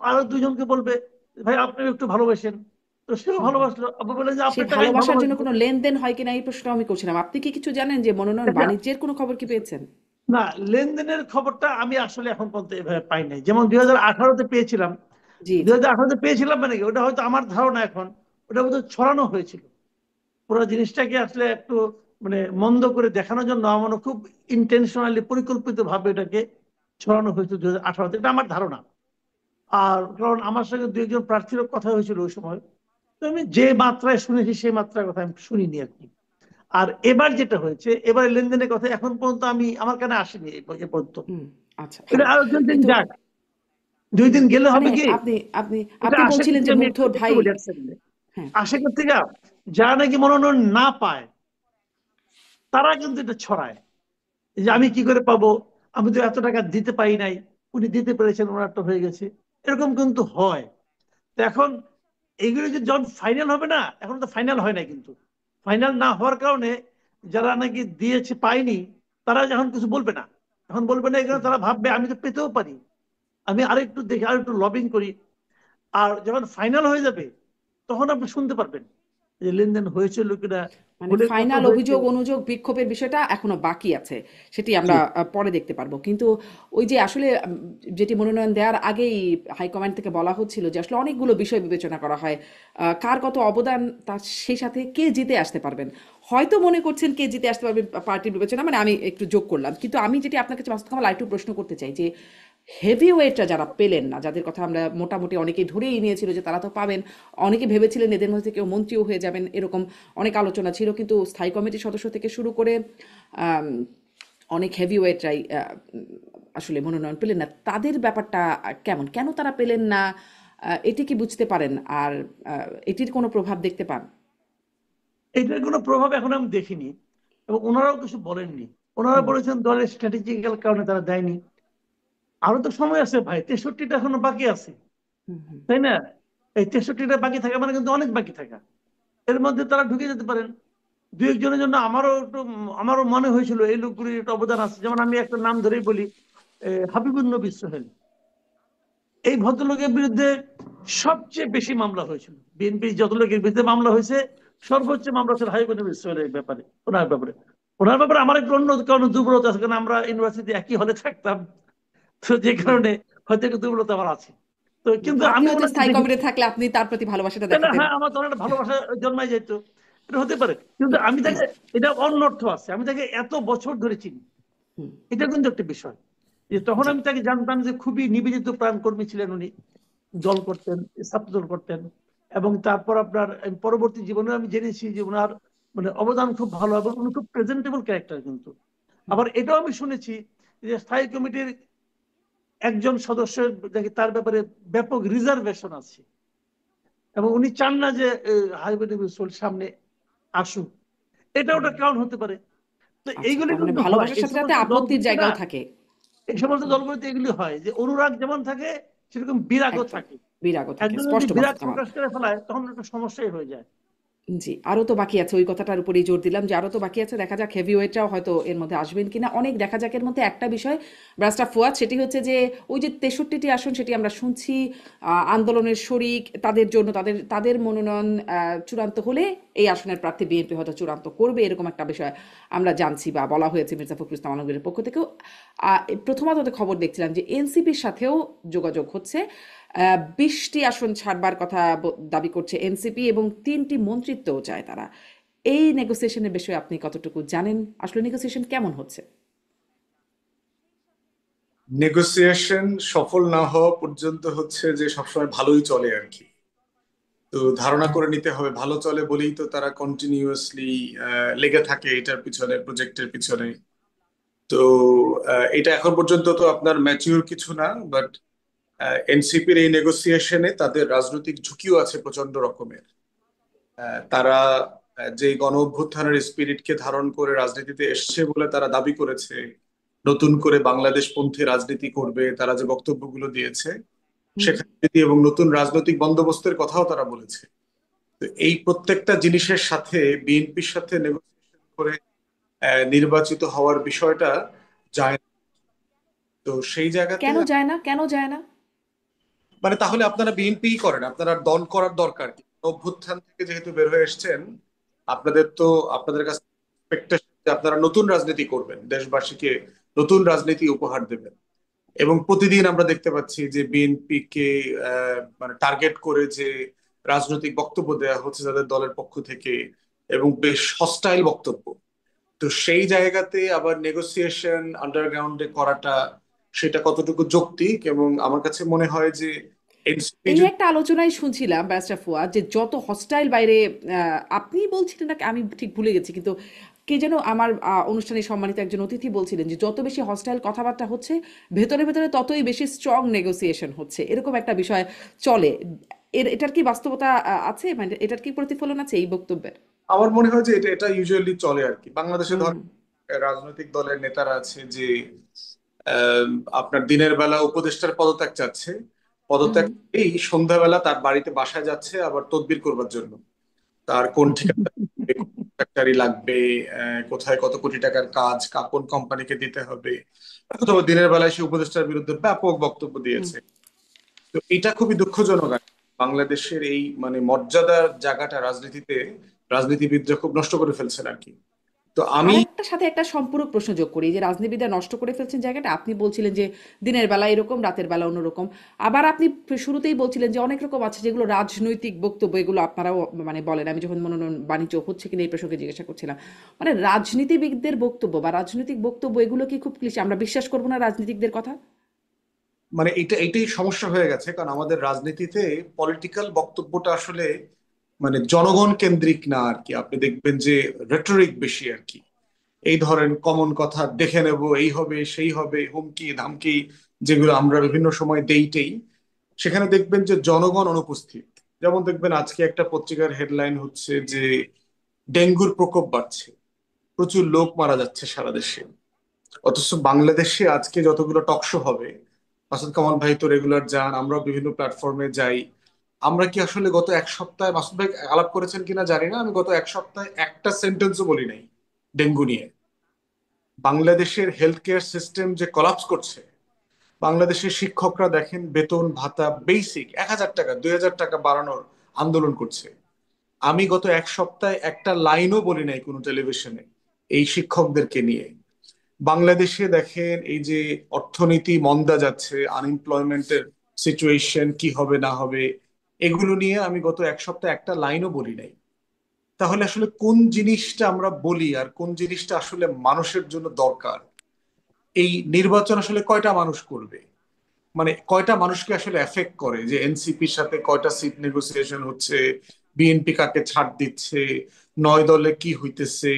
আরো 2 জনকে বলবে ভাই আপনি একটু ভালোবাসেন, তো সেও হুম, হুম। ভালোবাসলো, আপনি বললেন যে সেই আপনার টাকা আমি ভালোবাসার জন্য ভালোবাসবো। কোনো লেনদেন হয় কিনা এই প্রশ্ন আমি করছিলাম। আপনি কি কিছু জানেন যে মনোনয়ন আচ্ছা, বাণিজ্যের কোনো খবর কি পেয়েছেন? না, লেনদেনের খবরটা আমি আসলে এখন পর্যন্ত এভাবে পাই নাই। যেমন 2018-তে পেয়েছিলাম, জি, দুই জি। হাজার আঠারোতে পেয়েছিলাম মানে কি, ওটা হয়তো আমার ধারণা এখন ওটা হয়তো ছড়ানো হয়েছিল। পুরো জিনিসটাকে আসলে একটু মানে মন্দ করে দেখানোর জন্য আমার মনে হয় খুব ইন্টেনশনালি পরিকল্পিত ভাবে এটাকে ছড়ানো হয়েছিল 2018-তে, এটা আমার ধারণা। আর কারণ আমার সঙ্গে 2 একজন প্রার্থীরও কথা হয়েছিল ওই সময়, তো আমি যে মাত্রায় শুনেছি সেই মাত্রার কথা আমি শুনিনি আর কি। আর এবার যেটা হয়েছে, এবার লেনদেনের কথা এখন পর্যন্ত আমি আমার কানে আসেনি এ পর্যন্ত। হুম, আচ্ছা, এটা ভালো। আরো 2 দিন কিন্তু যাক, 2 দিন গেলে মানে হবে কি, আপনি আপনি এটা আপনি আসে বলছিলেন করতে যে আমি একটু মুগ্ধর একটু ভাই। বলি এক সেকেন্ডে। হ্যাঁ। আশা করতে যারা নাকি মনোনয়ন না পায় তারা কিন্তু এটা ছড়ায় যে আমি কি করে পাবো, আমি তো এত টাকা দিতে পারি নাই, উনি দিতে পেরেছেন ওনারটা হয়ে গেছে, এরকম কিন্তু হয়। তো এখন এইগুলো যে যখন ফাইনাল হবে না, এখন তো ফাইনাল হয় না, কিন্তু ফাইনাল না হওয়ার কারণে যারা নাকি দিয়েছে পায়নি তারা যখন কিছু বলবে না, এখন বলবে না এখানে, তারা ভাববে আমি তো পেতেও পারি, আমি আরেকটু দেখি আরেকটু লবিং করি। আর যখন ফাইনাল হয়ে যাবে তখন আপনি শুনতে পারবেন যে লেনদেন হয়েছিল কিনা, মানে হলে কত ফাইনাল হয়েছে। অভিযোগ অনুযোগ বিক্ষোভের বিষয়টা এখনো বাকি আছে, সেটি জি, আমরা পরে দেখতে পারবো। কিন্তু ওই যে আসলে যেটি মনোনয়ন দেওয়ার আগেই হাইকমান্ড থেকে বলা হচ্ছিল যে আসলে অনেকগুলো বিষয় বিবেচনা করা হয়, কার কত অবদান, তার সেই সাথে কে জিতে আসতে পারবেন। হয়তো মনে করছেন কে জিতে আসতে পারবেন পার্টির বিবেচনা, মানে আমি একটু যোগ করলাম। কিন্তু আমি যেটি আপনার কাছে মাসুদ কামাল আরেকটু প্রশ্ন করতে চাই যে হেভি ওয়েটরা যারা পেলেন না, যাদের কথা আমরা মোটামুটি অনেকেই ধরেই নিয়েছিল যে তারা তো পাবেন, অনেকে ভেবেছিলেন এদের মধ্যে কেউ মন্ত্রীও হয়ে যাবেন, এরকম অনেক আলোচনা ছিল। কিন্তু স্থায়ী কমিটির সদস্য থেকে শুরু করে আম, অনেক হেভি ওয়েটরাই আসলে মনোনয়ন পেলেন না। তাদের ব্যাপারটা কেমন, কেন তারা পেলেন না, এটি কি বুঝতে পারেন? আর এটির কোনো প্রভাব দেখতে পান? এটার কোনো প্রভাব এখন আমি দেখিনি, এবং ওনারাও কিছু বলেননি। ওনারা হুম, বলেছেন দলের স্ট্র্যাটেজিক্যাল কারণে তারা দেয়নি। আরো তো সময় আছে ভাই, 63টা এখনো বাকি আছে, হুম, হুম। তাই না? এই 63টা বাকি থাকা মানে কিন্তু অনেক বাকি থাকা, এর মধ্যে তারা ঢুকে যেতে পারেন। 2 একজনের জন্য আমারও মনে হয়েছিল এই লোকগুলির একটা অবদান আছে। যেমন আমি একটা নাম ধরেই বলি, হাবিবুন নবী সোহেল। এই ভদ্রলোকের বিরুদ্ধে সবচেয়ে বেশি মামলা হয়েছিল, বিএনপি যত লোকের বিরুদ্ধে মামলা হয়েছে সর্বোচ্চ মামলা ছিল হাবিবুন নবী সোহেলের ব্যাপারে, ওনার ব্যাপারে আমার একটু অন্য কারণে দুর্বলতা আছে, কারণ আমরা ইউনিভার্সিটি একই হলে থাকতাম, তো যে হুম। কারণে হয়তো একটু দুর্বলতা আমার আছে। তো কিন্তু আপনি আমি হয়তো ওনাকে স্থায়ী দেখি, কমিটি থাকলে আপনি তার প্রতি ভালোবাসাটা তাই না? দেখাতেন। হ্যাঁ, আমার তখন একটা ভালোবাসা জন্মায় যেত, এটা হতে পারে। কিন্তু আমি তাকে, এটা অনর্থ আছে, আমি তাকে এত বছর ধরে চিনি, হুম, এটা কিন্তু একটা বিষয়। যে তখন জি। আমি তাকে জানতাম যে খুবই নিবেদিত প্রাণ কর্মী ছিলেন উনি, দল করতেন, ছাত্র দল করতেন। এবং তারপর আপনার পরবর্তী জীবনে আমি জেনেছি যে ওনার মানে অবদান খুব ভালো, এবং উনি খুব প্রেজেন্টেবল ক্যারেক্টার কিন্তু। হুম। আবার এটাও আমি শুনেছি যে স্থায়ী কমিটির একজন সদস্যের দেখি তার ব্যাপারে ব্যাপক রিজার্ভেশন আছে, এবং উনি চান না যে হাইবিবুল সামনে আসুক। এটা ওটা কারণ হতে পারে। তো আচ্ছা, এইগুলি তার মানে কিন্তু হয় ভালোবাসার এই সাথে সাথে সমস্ত আপত্তির দলগুলিতে না, জায়গাও থাকে। এই সমস্ত দলগুলিতে এগুলি হয় যে অনুরাগ যেমন থাকে সেরকম বিরাগও একদম, থাকে। বিরাগও থাকে, একজন যদি স্পষ্ট বিরাগ মাসুদ কামাল। প্রকাশ করে ফেলায় তখন একটা সমস্যাই হয়ে যায়। জি, আরো তো বাকি আছে। ওই কথাটার উপরেই জোর দিলাম যে আরো তো বাকি আছে। দেখা যাক হেভিওয়েটরাও হয়তো এর মধ্যে আসবেন কিনা। অনেক দেখা যাক। এর মধ্যে একটা বিষয় ব্রাস্টার ফুয়াদ, সেটি হচ্ছে যে ওই যে 63টি আসন, সেটি আমরা শুনছি আন্দোলনের শরিক তাদের জন্য, তাদের তাদের মনোনয়ন চূড়ান্ত হলে এই আসনের প্রার্থী বিএনপি হয়তো চূড়ান্ত করবে, এরকম একটা বিষয় আমরা জানছি বা বলা হয়েছে মির্জা ফখরুল ইসলাম আলমগীরের পক্ষ থেকেও। প্রথম আলোতে খবর দেখছিলাম যে এনসিপির সাথেও যোগাযোগ হচ্ছে। 20টি আসন ছাড়বার কথা দাবি করছে এনসিপি, এবং 3টি মন্ত্রিত্বও চায় তারা। এই নেগোসিয়েশনের বিষয়ে আপনি কতটুকু জানেন? আসলে নেগোসিয়েশন কেমন হচ্ছে? নেগোসিয়েশন সফল না হওয়া পর্যন্ত হচ্ছে যে সবসময় ভালোই চলে আর কি। তো ধারণা করে নিতে হবে ভালো চলে বলেই তো তারা কন্টিনিউয়াসলি লেগে থাকে এটার পিছনে, প্রজেক্টের পিছনে। তো এটা এখন পর্যন্ত তো আপনার ম্যাচিউর কিছু না, বাট এনসিপির এই নেগোসিয়েশনে তাদের রাজনৈতিক ঝুঁকিও আছে প্রচন্ড রকমের। তারা যে গণ অভ্যুত্থানের স্পিরিটকে ধারণ করে রাজনীতিতে এসছে বলে তারা দাবি করেছে নতুন করে বাংলাদেশ পন্থী রাজনীতি করবে, তারা যে বক্তব্যগুলো দিয়েছে হুম। সেখানে এবং নতুন রাজনৈতিক বন্দোবস্তের কথাও তারা বলেছে। তো এই প্রত্যেকটা জিনিসের সাথে বিএনপির সাথে নেগোসিয়েশন করে নির্বাচিত হওয়ার বিষয়টা যায় না। তো সেই জায়গাতে কেন যায় না, কেন যায় না? মানে তাহলে আপনারা বিএনপি করেন, আপনারা দল করার দরকার কি? অভ্যুত্থান থেকে যেহেতু বের হয়ে এসেছেন, আপনাদের তো আপনাদের কাছে expectation যে আপনারা নতুন রাজনীতি করবেন, দেশবাসীকে নতুন রাজনীতি উপহার দেবেন। এবং প্রতিদিন আমরা দেখতে পাচ্ছি যে বিএনপি কে মানে টার্গেট করে যে রাজনৈতিক বক্তব্য দেওয়া হচ্ছে তাদের দলের পক্ষ থেকে, এবং বেশ হস্টাইল বক্তব্য। তো সেই জায়গাতে আবার নেগোসিয়েশন আন্ডারগ্রাউন্ডে করাটা সেটা কতটুকু যৌক্তিক? এবং আমার কাছে মনে হয় যে এনসিপি এই যদি একটা আলোচনায় শুনছিলাম ব্যারিস্টার ফুয়াদ, যে যত হস্টাইল বাইরে, আপনি বলছিলেন নাকি আমি ঠিক ভুলে গেছি, কিন্তু কে যেন আমার অনুষ্ঠানে সম্মানিত একজন অতিথি বলছিলেন যে যত বেশি হস্টাইল কথাবার্তা হচ্ছে ভেতরে ভেতরে ততই বেশি স্ট্রং নেগোসিয়েশন হচ্ছে, এরকম একটা বিষয় চলে। এটার কি বাস্তবতা আছে, মানে এটার কি প্রতিফলন আছে এই বক্তব্যের? আমার মনে হয় যে এটা এটা ইউজুয়ালি চলে আর কি। বাংলাদেশে হুম। ধর রাজনৈতিক দলের নেতারা আছে যে আহ, আপনার দিনের বেলা উপদেষ্টার পদত্যাগ চাচ্ছে, হুম। পদত্যাগ হুম। এই সন্ধ্যাবেলা তার বাড়িতে বাসায় যাচ্ছে আবার তদবির করবার জন্য। তার কোন ঠিকানা লাগবে, কোন ফ্যাক্টরি লাগবে, কোথায় কত কোটি টাকার কাজ, কোন কোম্পানিকে দিতে হবে, অথবা দিনের বেলায় সে উপদেষ্টার বিরুদ্ধে ব্যাপক বক্তব্য হুম। দিয়েছে। তো এটা খুবই দুঃখজনক আর কি। বাংলাদেশের এই মানে মর্যাদার জায়গাটা রাজনীতিতে রাজনীতিবিদরা খুব নষ্ট করে ফেলছেন আর কি। তো আর আমি একটা সাথে একটা সম্পূরক প্রশ্ন যোগ করি, যে রাজনীতিবিদরা নষ্ট করে ফেলছেন জায়গাটা, আপনি বলছিলেন যে দিনের বেলা এরকম, রাতের বেলা অন্যরকম। আবার আপনি শুরুতেই বলছিলেন যে অনেক রকম আছে যেগুলো রাজনৈতিক বক্তব্য, এগুলো আপনারাও মানে বলেন। আমি যখন মনোনয়ন বাণিজ্য হচ্ছে কিনা এই প্রসঙ্গে জিজ্ঞাসা করছিলাম, মানে রাজনীতিবিদদের বক্তব্য বা রাজনৈতিক বক্তব্য এগুলো কি খুব ক্লিশে, আমরা বিশ্বাস করবো না রাজনীতিকদের কথা? মানে এটাই সমস্যা হয়ে গেছে, কারণ আমাদের রাজনীতিতে পলিটিক্যাল বক্তব্যটা আসলে মানে জনগণ কেন্দ্রিক না আর কি। আপনি দেখবেন যে রেটরিক বেশি আর কি। এই ধরেন কমন কথা, দেখে নেব, এই হবে সেই হবে, হুমকি ধামকি যেগুলো আমরা বিভিন্ন সময় দেইটেই, সেখানে দেখবেন যে জনগণ অনুপস্থিত। যেমন দেখবেন আজকে একটা পত্রিকার হেডলাইন হচ্ছে যে ডেঙ্গুর প্রকোপ বাড়ছে, প্রচুর লোক মারা যাচ্ছে সারা দেশে। অথচ বাংলাদেশে আজকে যতগুলো টকশো হবে, মাসুদ কামাল ভাই তো রেগুলার যান, আমরাও বিভিন্ন প্ল্যাটফর্মে যাই, আমরা কি আসলে গত এক সপ্তাহে, মাসুদ ভাই আলাপ করেছেন কিনা জানি না, আমি গত এক সপ্তাহে একটা সেন্টেন্সও বলি নাই ডেঙ্গু নিয়ে। বাংলাদেশের হেলথ কেয়ার সিস্টেম যে কলাপস করছে, বাংলাদেশের শিক্ষকরা দেখেন বেতন ভাতা বেসিক 1,000 টাকা 2,000 টাকা বাড়ানোর আন্দোলন করছে। আমি গত এক সপ্তাহে একটা লাইনও বলি নাই কোনো টেলিভিশনে এই শিক্ষকদেরকে নিয়ে। বাংলাদেশে দেখেন এই যে অর্থনীতি মন্দা যাচ্ছে, আনএমপ্লয়মেন্টের সিচুয়েশন কি হবে না হবে, এগুলো নিয়ে আমি গত এক সপ্তাহে একটা লাইনও বলি নাই। তাহলে আসলে কোন জিনিসটা আমরা বলি আর কোন জিনিসটা আসলে মানুষের জন্য দরকার? এই নির্বাচন আসলে কয়টা মানুষ করবে? মানে কয়টা মানুষকে আসলে এফেক্ট করে যে এনসিপির সাথে কয়টা সিট নেগোসিয়েশন হচ্ছে, বিএনপি কাকে ছাড় দিচ্ছে, 9 দলে কি হইতেছে,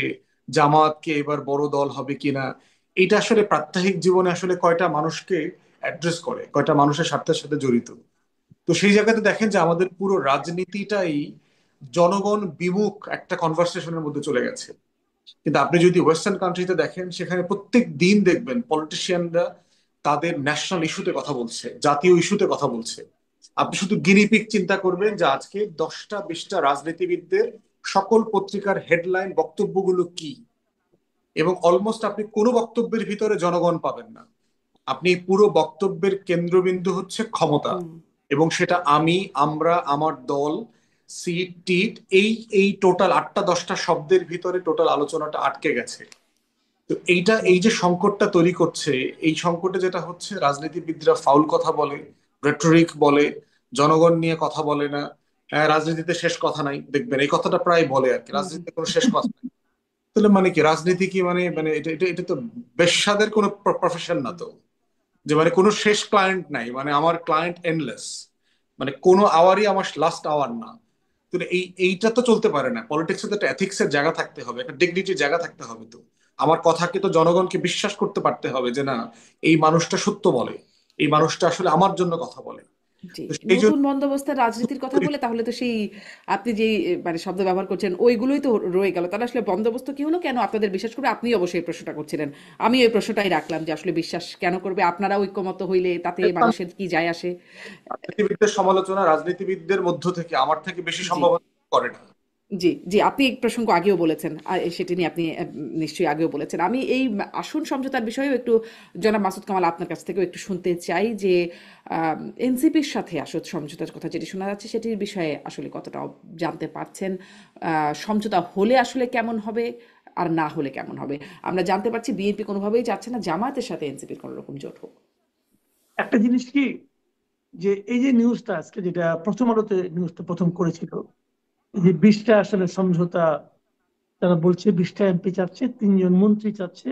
জামাতকে এবার বড় দল হবে কিনা, এটা আসলে প্রাত্যহিক জীবনে আসলে কয়টা মানুষকে অ্যাড্রেস করে, কয়টা মানুষের স্বার্থের সাথে জড়িত? তো সেই জায়গাতে দেখেন যে আমাদের পুরো রাজনীতিটাই জনগণ বিমুখ একটা কনভারসেশনের মধ্যে চলে গেছে। কিন্তু আপনি যদি ওয়েস্টার্ন কান্ট্রিতে দেখেন, সেখানে প্রত্যেক দিন দেখবেন পলিটিশিয়ানরা তাদের ন্যাশনাল ইস্যুতে কথা বলছে, জাতীয় ইস্যুতে কথা বলছে। আপনি শুধু গিনিপিগ চিন্তা করবেন যে আজকে 10টা 20টা রাজনীতিবিদদের সকল পত্রিকার হেডলাইন বক্তব্যগুলো কি, এবং অলমোস্ট আপনি কোনো বক্তব্যের ভিতরে জনগণ পাবেন না। আপনি পুরো বক্তব্যের কেন্দ্রবিন্দু হচ্ছে ক্ষমতা, হুম। এবং সেটা আমি, আমরা, আমার দল, সিট টিট, এই এই টোটাল 8টা 10টা শব্দের ভিতরে টোটাল আলোচনাটা আটকে গেছে। তো এইটা এই যে সংকটটা তৈরি করছে, এই সংকটে যেটা হচ্ছে রাজনীতিবিদরা ফাউল কথা বলে, রেটরিক বলে, জনগণ নিয়ে কথা বলে না। হ্যাঁ, রাজনীতিতে শেষ কথা নাই, দেখবেন এই কথাটা প্রায় বলে আর কি, হুম। হুম। রাজনীতিতে কোনো শেষ কথা নাই। তাহলে মানে কি রাজনীতি কি? মানে মানে এটা এটা এটা তো বেশ্যাদের কোনো প্রফেশন না তো। যে মানে কোনো শেষ ক্লায়েন্ট নাই, মানে আমার ক্লায়েন্ট এন্ডলেস, মানে কোনো আওয়ারই আমার লাস্ট আওয়ার না। তো এইটা তো চলতে পারে না। পলিটিক্সে তো একটা এথিক্সের জায়গা থাকতে হবে, একটা ডিগনিটির জায়গা থাকতে হবে। তো আমার কথাকে তো জনগণকে বিশ্বাস করতে পারতে হবে যে না, এই মানুষটা সত্য বলে, এই মানুষটা আসলে আমার জন্য কথা বলে। জি, তো সেই জন্য নতুন বন্দোবস্তের রাজনীতির কথা বলে তাহলে তো সেই আপনি যেই মানে শব্দ ব্যবহার করছেন ওইগুলোই তো রয়ে গেল। তাহলে আসলে বন্দোবস্ত কি হলো, কেন আপনাদের বিশ্বাস করবে? আপনি অবশ্যই এই প্রশ্নটা করছিলেন, আমি এই প্রশ্নটাই রাখলাম যে আসলে বিশ্বাস কেন করবে? আপনারা ঐক্যমত হইলে তাতে মানুষের কি যায় আসে? রাজনীতিবিদদের সমালোচনা রাজনীতিবিদদের মধ্য থেকে আমার থেকে বেশি জি, সম্ভবত করে না। জি, জি, আপনি এই প্রসঙ্গ আগেও বলেছেন। সেটি নিয়ে আপনি নিশ্চয়ই আগেও বলেছেন। আমি এই আসন সমঝোতার বিষয়েও একটু জনাব মাসুদ কামাল আপনার কাছ থেকেও একটু শুনতে চাই যে এনসিপির সাথে আসন সমঝোতার কথা যেটি শোনা যাচ্ছে সেটির বিষয়ে আসলে কতটা জানতে পারছেন? সমঝোতা হলে আসলে কেমন হবে আর না হলে কেমন হবে? আমরা জানতে পারছি বিএনপি কোনোভাবেই চাচ্ছে না জামায়াতের সাথে এনসিপির কোনো রকম জোট হোক। একটা জিনিস কি, যে এই যে নিউজটা আজকে যেটা প্রথম আলোতে নিউজটা প্রথম করেছিল, যে 20টা আসলে সমঝোতা, তারা বলছে 20টা এমপি চাচ্ছে, 3জন মন্ত্রী চাচ্ছে,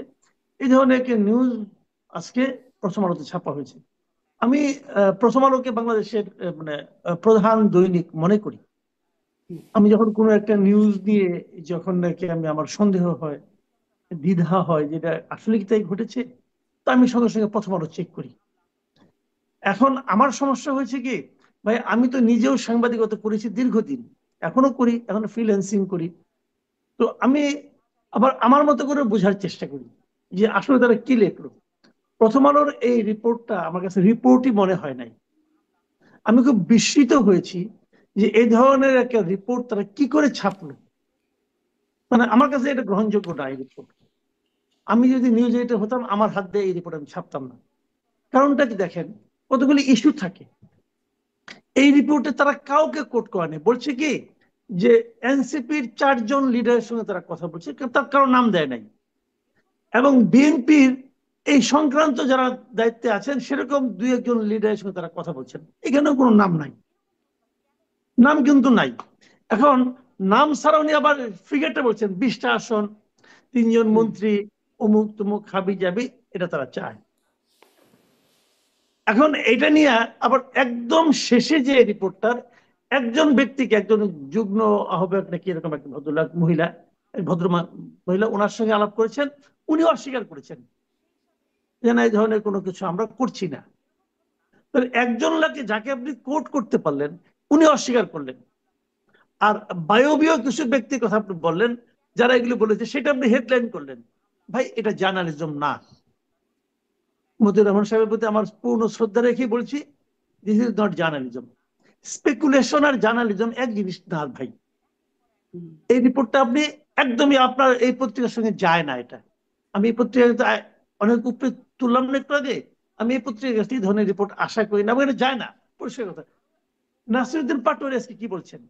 এই ধরনের একটা নিউজ আজকে প্রথম আলোতে ছাপা হয়েছে। আমি প্রথম আলোকে বাংলাদেশের মানে প্রধান দৈনিক মনে করি। আমি যখন কোনো একটা নিউজ নিয়ে যখন নাকি আমার সন্দেহ হয়, দ্বিধা হয় যেটা আসলে কি তাই ঘটেছে, তো আমি সঙ্গে সঙ্গে প্রথম আলো চেক করি। এখন আমার সমস্যা হয়েছে কি, ভাই আমি তো নিজেও সাংবাদিকতা করেছি দীর্ঘদিন, এখনো করি, এখনো ফ্রিল্যান্সিং করি। তো আমি আবার আমার মতো করে বোঝার চেষ্টা করি যে আসলে তারা কি লিখলো। প্রথম আলোর এই রিপোর্টটা আমার কাছে রিপোর্টই মনে হয় নাই। আমি খুব বিস্মিত হয়েছি যে এই ধরনের একটা রিপোর্ট তারা কি করে ছাপলো। মানে আমার কাছে এটা গ্রহণযোগ্য না এই রিপোর্ট। আমি যদি নিউজ এডিটর হতাম, আমার হাত দিয়ে এই রিপোর্ট আমি ছাপতাম না। কারণটা কি দেখেন, কতগুলি ইস্যু থাকে এই রিপোর্টে, তারা কাউকে কোট করেনি। বলছে কি যে এনসিপির 4জন লিডারের সঙ্গে তারা কথা বলছে, তার কারো নাম দেয় নাই। এবং বিএনপির এই সংক্রান্ত যারা দায়িত্বে আছেন সেরকম 2-1জন লিডারের সঙ্গে তারা কথা বলছেন, এখানেও কোনো নাম নাই, নাম কিন্তু নাই। এখন নাম ছাড়া উনি আবার ফিগারটা বলছেন 20টা আসন, 3জন হুম, মন্ত্রী, অমুক তমুক হাবি যাবি, এটা তারা চায়। এখন এটা নিয়ে আবার একদম শেষে যে রিপোর্টটার একজন ব্যক্তিকে, একজন যুগ্ম আহ্বায়ক নাকি এরকম একটা ভদ্রলোক মহিলা, মহিলা, ওনার সঙ্গে আলাপ করেছেন, উনি অস্বীকার করেছেন যে না, এই ধরনের কোনো কিছু আমরা করছি না। তাহলে একজন লোককে যাকে আপনি কোর্ট করতে পারলেন, উনি অস্বীকার করলেন। আর বায়বীয় কিছু ব্যক্তির কথা আপনি বললেন যারা এগুলো বলেছে, সেটা আপনি হেডলাইন করলেন। ভাই এটা জার্নালিজম না। মতিউর রহমান সাহেবের প্রতি আমার পূর্ণ শ্রদ্ধা রেখে বলছি, this is not journalism. Speculation আর জার্নালিজম এক জিনিস না ভাই। হুম, এই রিপোর্টটা আপনি একদমই আপনার এই পত্রিকার সঙ্গে যায় না। এটা আমি এই পত্রিকা অনেক উপরে তুললাম না একটু আগে, আমি এই পত্রিকার কাছ থেকে এই ধরনের রিপোর্ট আশা করি না, এবং এটা যায় না, পরিষ্কার কথা। নাসিরুদ্দিন পাটোয়ারি আজকে কি বলছেন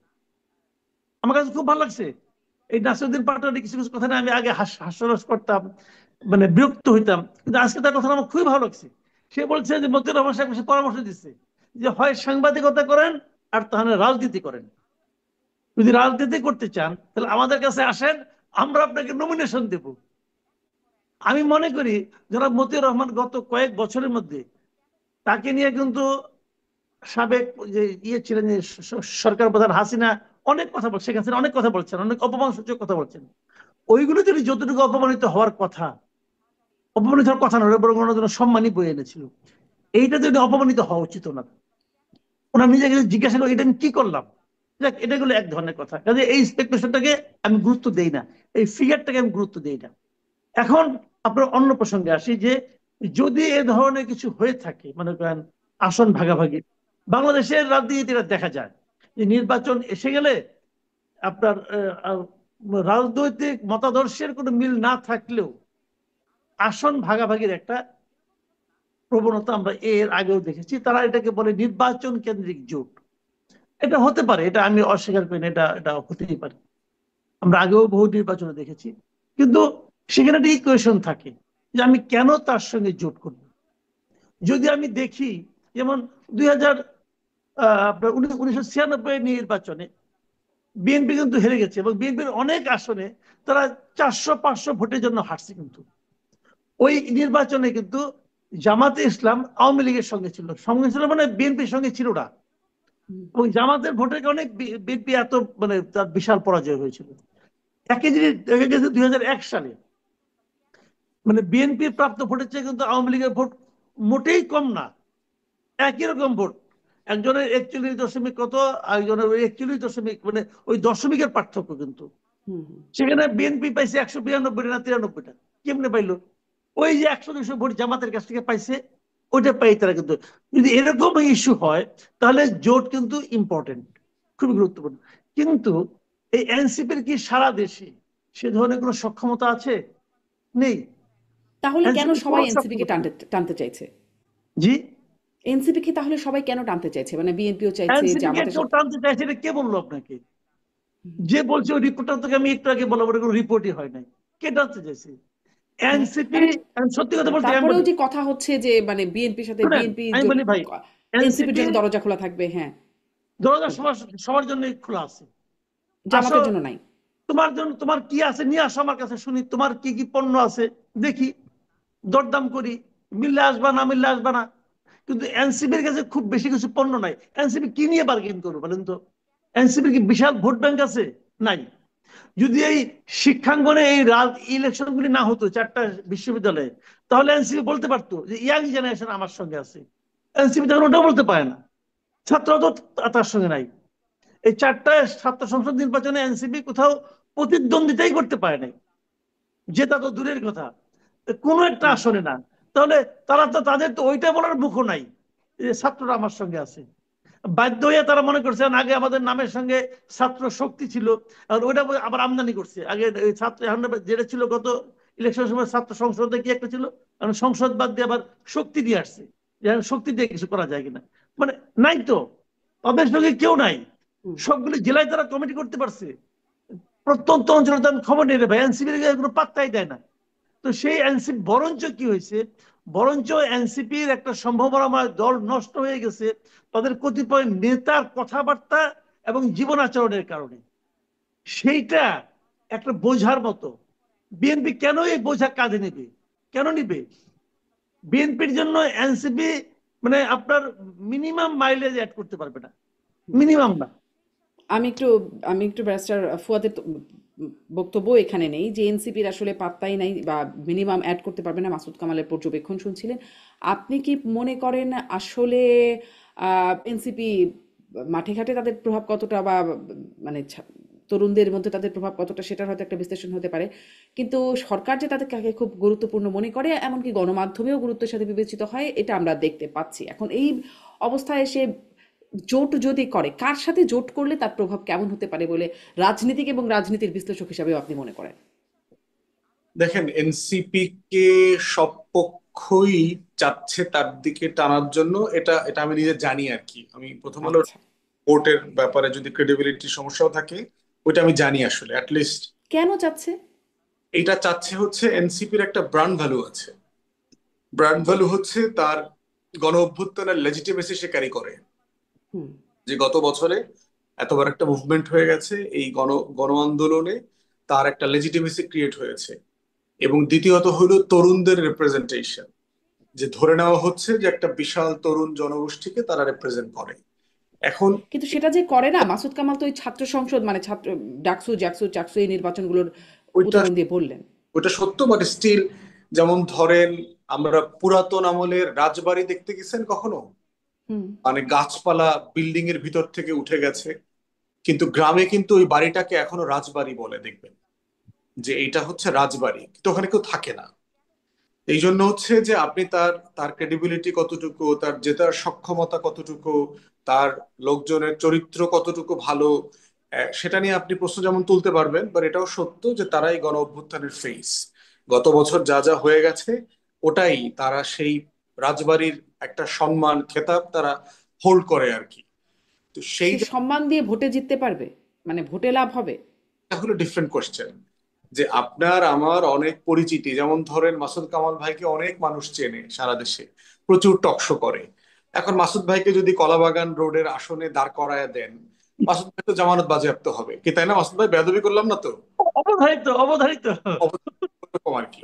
আমার কাছে খুব ভালো লাগছে। এই নাসিরুদ্দিন পাটোয়ারি কিছু কিছু কথা আমি আগে হাস্যরস করতাম, মানে বিরক্ত হইতাম, কিন্তু আজকে তার কথা আমার খুবই ভালো লাগছে। সে বলছে যে মতিউর রহমান সাহেব সে পরামর্শ দিচ্ছে যে হয় সাংবাদিকতা করেন আর তাহলে রাজনীতি করেন। যদি রাজনীতি করতে চান তাহলে আমাদের কাছে আসেন, আমরা আপনাকে নমিনেশন দেব। আমি মনে করি যারা মতিউর রহমান গত কয়েক বছরের মধ্যে তাকে নিয়ে কিন্তু সাবেক যে ছিলেন যে সরকার প্রধান হাসিনা অনেক কথা বলছে, শেখ হাসিনা অনেক কথা বলছেন, অনেক অপমানসূচক কথা বলছেন। ওইগুলো যদি যতটুকু অপমানিত হওয়ার কথা, অপমানিত হওয়ার কথা নয়, বরং ওনার জন্য সম্মানই বয়ে এনেছিল। এইটা যদি অপমানিত হওয়া উচিত না, ওনার নিজেকে জিজ্ঞাসা করে এটা আমি কি করলাম। দেখ, এটা গুলো এক ধরনের কথা, কাজে এই স্পেকুলেশনটাকে আমি গুরুত্ব দেই না, এই ফিগারটাকে আমি গুরুত্ব দেই না। এখন আপনার অন্য প্রসঙ্গে আসি, যে যদি এ ধরনের কিছু হয়ে থাকে, মনে করেন আসন ভাগাভাগি, বাংলাদেশের রাজনীতিটা দেখা যায় যে নির্বাচন এসে গেলে আপনার রাজনৈতিক মতাদর্শের কোনো মিল না থাকলেও আসন ভাগাভাগির একটা প্রবণতা আমরা এর আগেও দেখেছি। তারা এটাকে বলে নির্বাচন কেন্দ্রিক জোট। এটা হতে পারে, এটা আমি অস্বীকার করি না, এটা এটা হতেই পারে। আমরা আগেও বহু নির্বাচনে দেখেছি। কিন্তু সেখানে একটা ইকুয়েশন থাকে যে আমি কেন তার সঙ্গে জোট করব। যদি আমি দেখি যেমন 2000 আপনার 1996 নির্বাচনে বিএনপি কিন্তু হেরে গেছে, এবং বিএনপির অনেক আসনে তারা 400-500 ভোটের জন্য হারছে। কিন্তু ওই নির্বাচনে কিন্তু জামাতে ইসলাম আওয়ামী লীগের সঙ্গে ছিল মানে বিএনপির সঙ্গে ছিল না, এবং জামাতের ভোটের কারণে বিএনপি এত মানে তার বিশাল পরাজয় হয়েছিল। একই জিনিস দেখা গেছে 2001 সালে, মানে বিএনপির প্রাপ্ত ভোটের চেয়ে কিন্তু আওয়ামী লীগের ভোট মোটেই কম না, একই রকম ভোট। একজনের 41 দশমিক কত, আরেকজনের ওই 41 দশমিক, মানে ওই দশমিকের পার্থক্য কিন্তু। সেখানে বিএনপি পাইছে 192টা না 93টা। কেমনে পাইলো? ওই যে 100-200 ভোট জামাতের কাছ থেকে পাইছে, ওইটা পাই তারা। কিন্তু যদি এরকম ইস্যু হয় তাহলে জোট কিন্তু ইম্পর্টেন্ট, খুবই গুরুত্বপূর্ণ। কিন্তু এই এনসিপির কি সারা দেশে সে ধরনের কোনো সক্ষমতা আছে? নেই। তাহলে কেন এনসিপির সবাই কোনো এনসিপি কে সক্ষমতা নেই। টানতে চাইছে? জি, এনসিপি কে তাহলে সবাই কেন টানতে চাইছে? মানে বিএনপিও চাইছে, এনসিপি কে জামাতের কেউ সাথে। টানতে চাইছে এটা কে বললো আপনাকে? যে বলছে ওই রিপোর্টটা তোকে আমি একটু আগে বললাম, ওটা কোনো রিপোর্টই হয় নাই। কে টানতে চাইছে? হ্যাঁ, এনসিপি। মানে সত্যি কথা বলতে আমি তারপরেও বলি, যে কথা হচ্ছে যে মানে বিএনপির সাথে শুনেন বিএনপি আমি বলি ভাই, এনসিপির এনসিপি জন্য দরজা খোলা থাকবে, হ্যাঁ, দরজা সবার সবার জন্য খোলা আছে। আসো, জামাতের জন্য নাই। তোমার জন্য তোমার কি আছে নিয়ে আসো আমার কাছে, শুনি তোমার কি কি পণ্য আছে, দেখি, দরদাম করি, মিললে আসবা না মিললে আসবা না। কিন্তু এনসিপির কাছে খুব বেশি কিছু পণ্য নাই। এনসিপি কি নিয়ে বার্গেন করবো বলেন তো? এনসিপির কি বিশাল ভোট ব্যাংক আছে? নাই। যদি এই শিক্ষাঙ্গনে এই ইলেকশন গুলি না হতো 4টা বিশ্ববিদ্যালয়ে, তাহলে এনসিপি বলতে পারতো যে ইয়াং জেনারেশন আমার সঙ্গে আছে। এনসিপি তখন ওটাও বলতে পারে না, ছাত্ররা তো তার সঙ্গে নাই। এই 4টা ছাত্র সংসদ নির্বাচনে এনসিপি কোথাও প্রতিদ্বন্দ্বিতাই করতে পারে নাই, জেতা তো দূরের কথা, কোনো একটা হুম। আসনে না। তাহলে তাদের তো ওইটা বলার মুখও নাই যে ছাত্ররা আমার সঙ্গে আছে। বাধ্য হয়ে তারা মনে করছেন আগে আমাদের নামের সঙ্গে ছাত্র শক্তি ছিল, আর ওইটা আবার আমদানি করছে। আগে ছাত্র, এখন যেটা ছিল গত ইলেকশনের সময় ছাত্র সংসদে কি একটা ছিল, এখন সংসদ বাদ দিয়ে আবার শক্তি দিয়ে আসছে, যে এখন শক্তি দিয়ে কিছু করা যায় কিনা। মানে নাই তো, তাদের সঙ্গে কেউ নাই। হুম। সবগুলো জেলায় তারা কমিটি করতে পারছে, প্রত্যন্ত অঞ্চলে তাদের খবর নেই রে ভাই, এনসিপির কোনো পাত্তাই দেয় না। তো সেই এনসিপি বরঞ্চ কি হয়েছে, বরঞ্চ এনসিপির একটা সম্ভাবনাময় দল নষ্ট হয়ে গেছে তাদের কতিপয় নেতার কথাবার্তা এবং জীবন আচরণের কারণে। সেইটা একটা বোঝার মতো। বিএনপি কেন এই বোঝা কাঁধে নেবে? কেন নিবে? বিএনপির জন্য এনসিপি মানে আপনার মিনিমাম মাইলেজ অ্যাড করতে পারবে না, মিনিমাম না। আমি একটু আমি একটু ব্যারিস্টার ফুয়াদের বক্তব্য এখানে নেই যে এনসিপির আসলে পাত্তাই নাই বা মিনিমাম অ্যাড করতে পারবে না। মাসুদ কামালের পর্যবেক্ষণ শুনছিলেন। আপনি কি মনে করেন আসলে এনসিপি মাঠে ঘাটে তাদের প্রভাব কতটা, বা মানে তরুণদের মধ্যে তাদের প্রভাব কতটা, সেটার হয়তো একটা বিশ্লেষণ হতে পারে, কিন্তু সরকার যে তাদেরকে খুব গুরুত্বপূর্ণ মনে করে, এমনকি গণমাধ্যমেও গুরুত্বের সাথে বিবেচিত হয়, এটা আমরা দেখতে পাচ্ছি। এখন এই অবস্থায় এসে জোট যদি করে, কার সাথে জোট করলে তার প্রভাব কেমন হতে পারে বলে রাজনীতিক এবং রাজনীতির বিশ্লেষক হিসাবেও আপনি মনে করেন? দেখেন, এনসিপি কে সব পক্ষই চাচ্ছে তার দিকে টানার জন্য। এটা এটা আমি নিজে জানি আর কি। আমি প্রথম হলো আচ্ছা, ভোটের ব্যাপারে যদি ক্রেডিবিলিটি সমস্যাও থাকে, ওইটা আমি জানি আসলে অ্যাটলিস্ট। কেন চাচ্ছে? এটা চাচ্ছে হচ্ছে এনসিপির একটা ব্র্যান্ড ভ্যালু আছে। ব্র্যান্ড ভ্যালু হচ্ছে তার গণ অভ্যুত্থানের লেজিটিমেসি সে ক্যারি করে। হুম। যে গত বছরে এত বড় একটা মুভমেন্ট হয়ে গেছে, এই গণ আন্দোলনে তার একটা লেজিটিমেসি ক্রিয়েট হয়েছে। এবং দ্বিতীয়ত হলো তরুণদের রিপ্রেজেন্টেশন, যে ধরে নেওয়া হচ্ছে যে একটা বিশাল তরুণ জনগোষ্ঠীকে তারা রিপ্রেজেন্ট করে। এখন কিন্তু সেটা যে করে না, মাসুদ কামাল তো ওই ছাত্র সংসদ মানে ছাত্র ডাকসু জাকসু চাকসু এই নির্বাচনগুলোর ওইটা উদাহরণ দিয়ে বললেন। ওইটা সত্য, বাট স্টিল, যেমন ধরেন আমরা পুরাতন আমলের রাজবাড়ি দেখতে গেছেন কখনো? হুম। মানে গাছপালা বিল্ডিং এর ভিতর থেকে উঠে গেছে, কিন্তু গ্রামে কিন্তু ওই বাড়িটাকে এখনো রাজবাড়ি বলে, দেখবেন যে এইটা হচ্ছে রাজবাড়ি, কিন্তু ওখানে কেউ থাকে না। এই জন্য হচ্ছে যে আপনি তার তার ক্রেডিবিলিটি কতটুকু, তার জেতার সক্ষমতা কতটুকু, তার লোকজনের চরিত্র কতটুকু ভালো, সেটা নিয়ে আপনি প্রশ্ন যেমন তুলতে পারবেন, বাট এটাও সত্য যে তারাই গণ অভ্যুত্থানের ফেস। গত বছর যা যা হয়ে গেছে, ওটাই তারা সেই রাজবাড়ির একটা সম্মান খেতাব তারা হোল্ড করে আর কি। তো সেই সে সম্মান দিয়ে ভোটে জিততে পারবে? মানে ভোটে লাভ হবে? জায়গাটা হলো ডিফারেন্ট কোয়েশ্চেন। যে আপনার আমার অনেক পরিচিতি, যেমন ধরেন মাসুদ কামাল ভাইকে অনেক মানুষ চেনে সারা দেশে, প্রচুর টকশো করে। এখন মাসুদ ভাইকে যদি কলাবাগান রোডের আসনে দাঁড় করায় দেন, মাসুদ ভাই তো জামানত বাজেয়াপ্ত হবে কি, তাই না? মাসুদ ভাই বেয়াদবি করলাম না তো? অবধারিত, অবধারিত। অবশ্যই এরকম আর কি।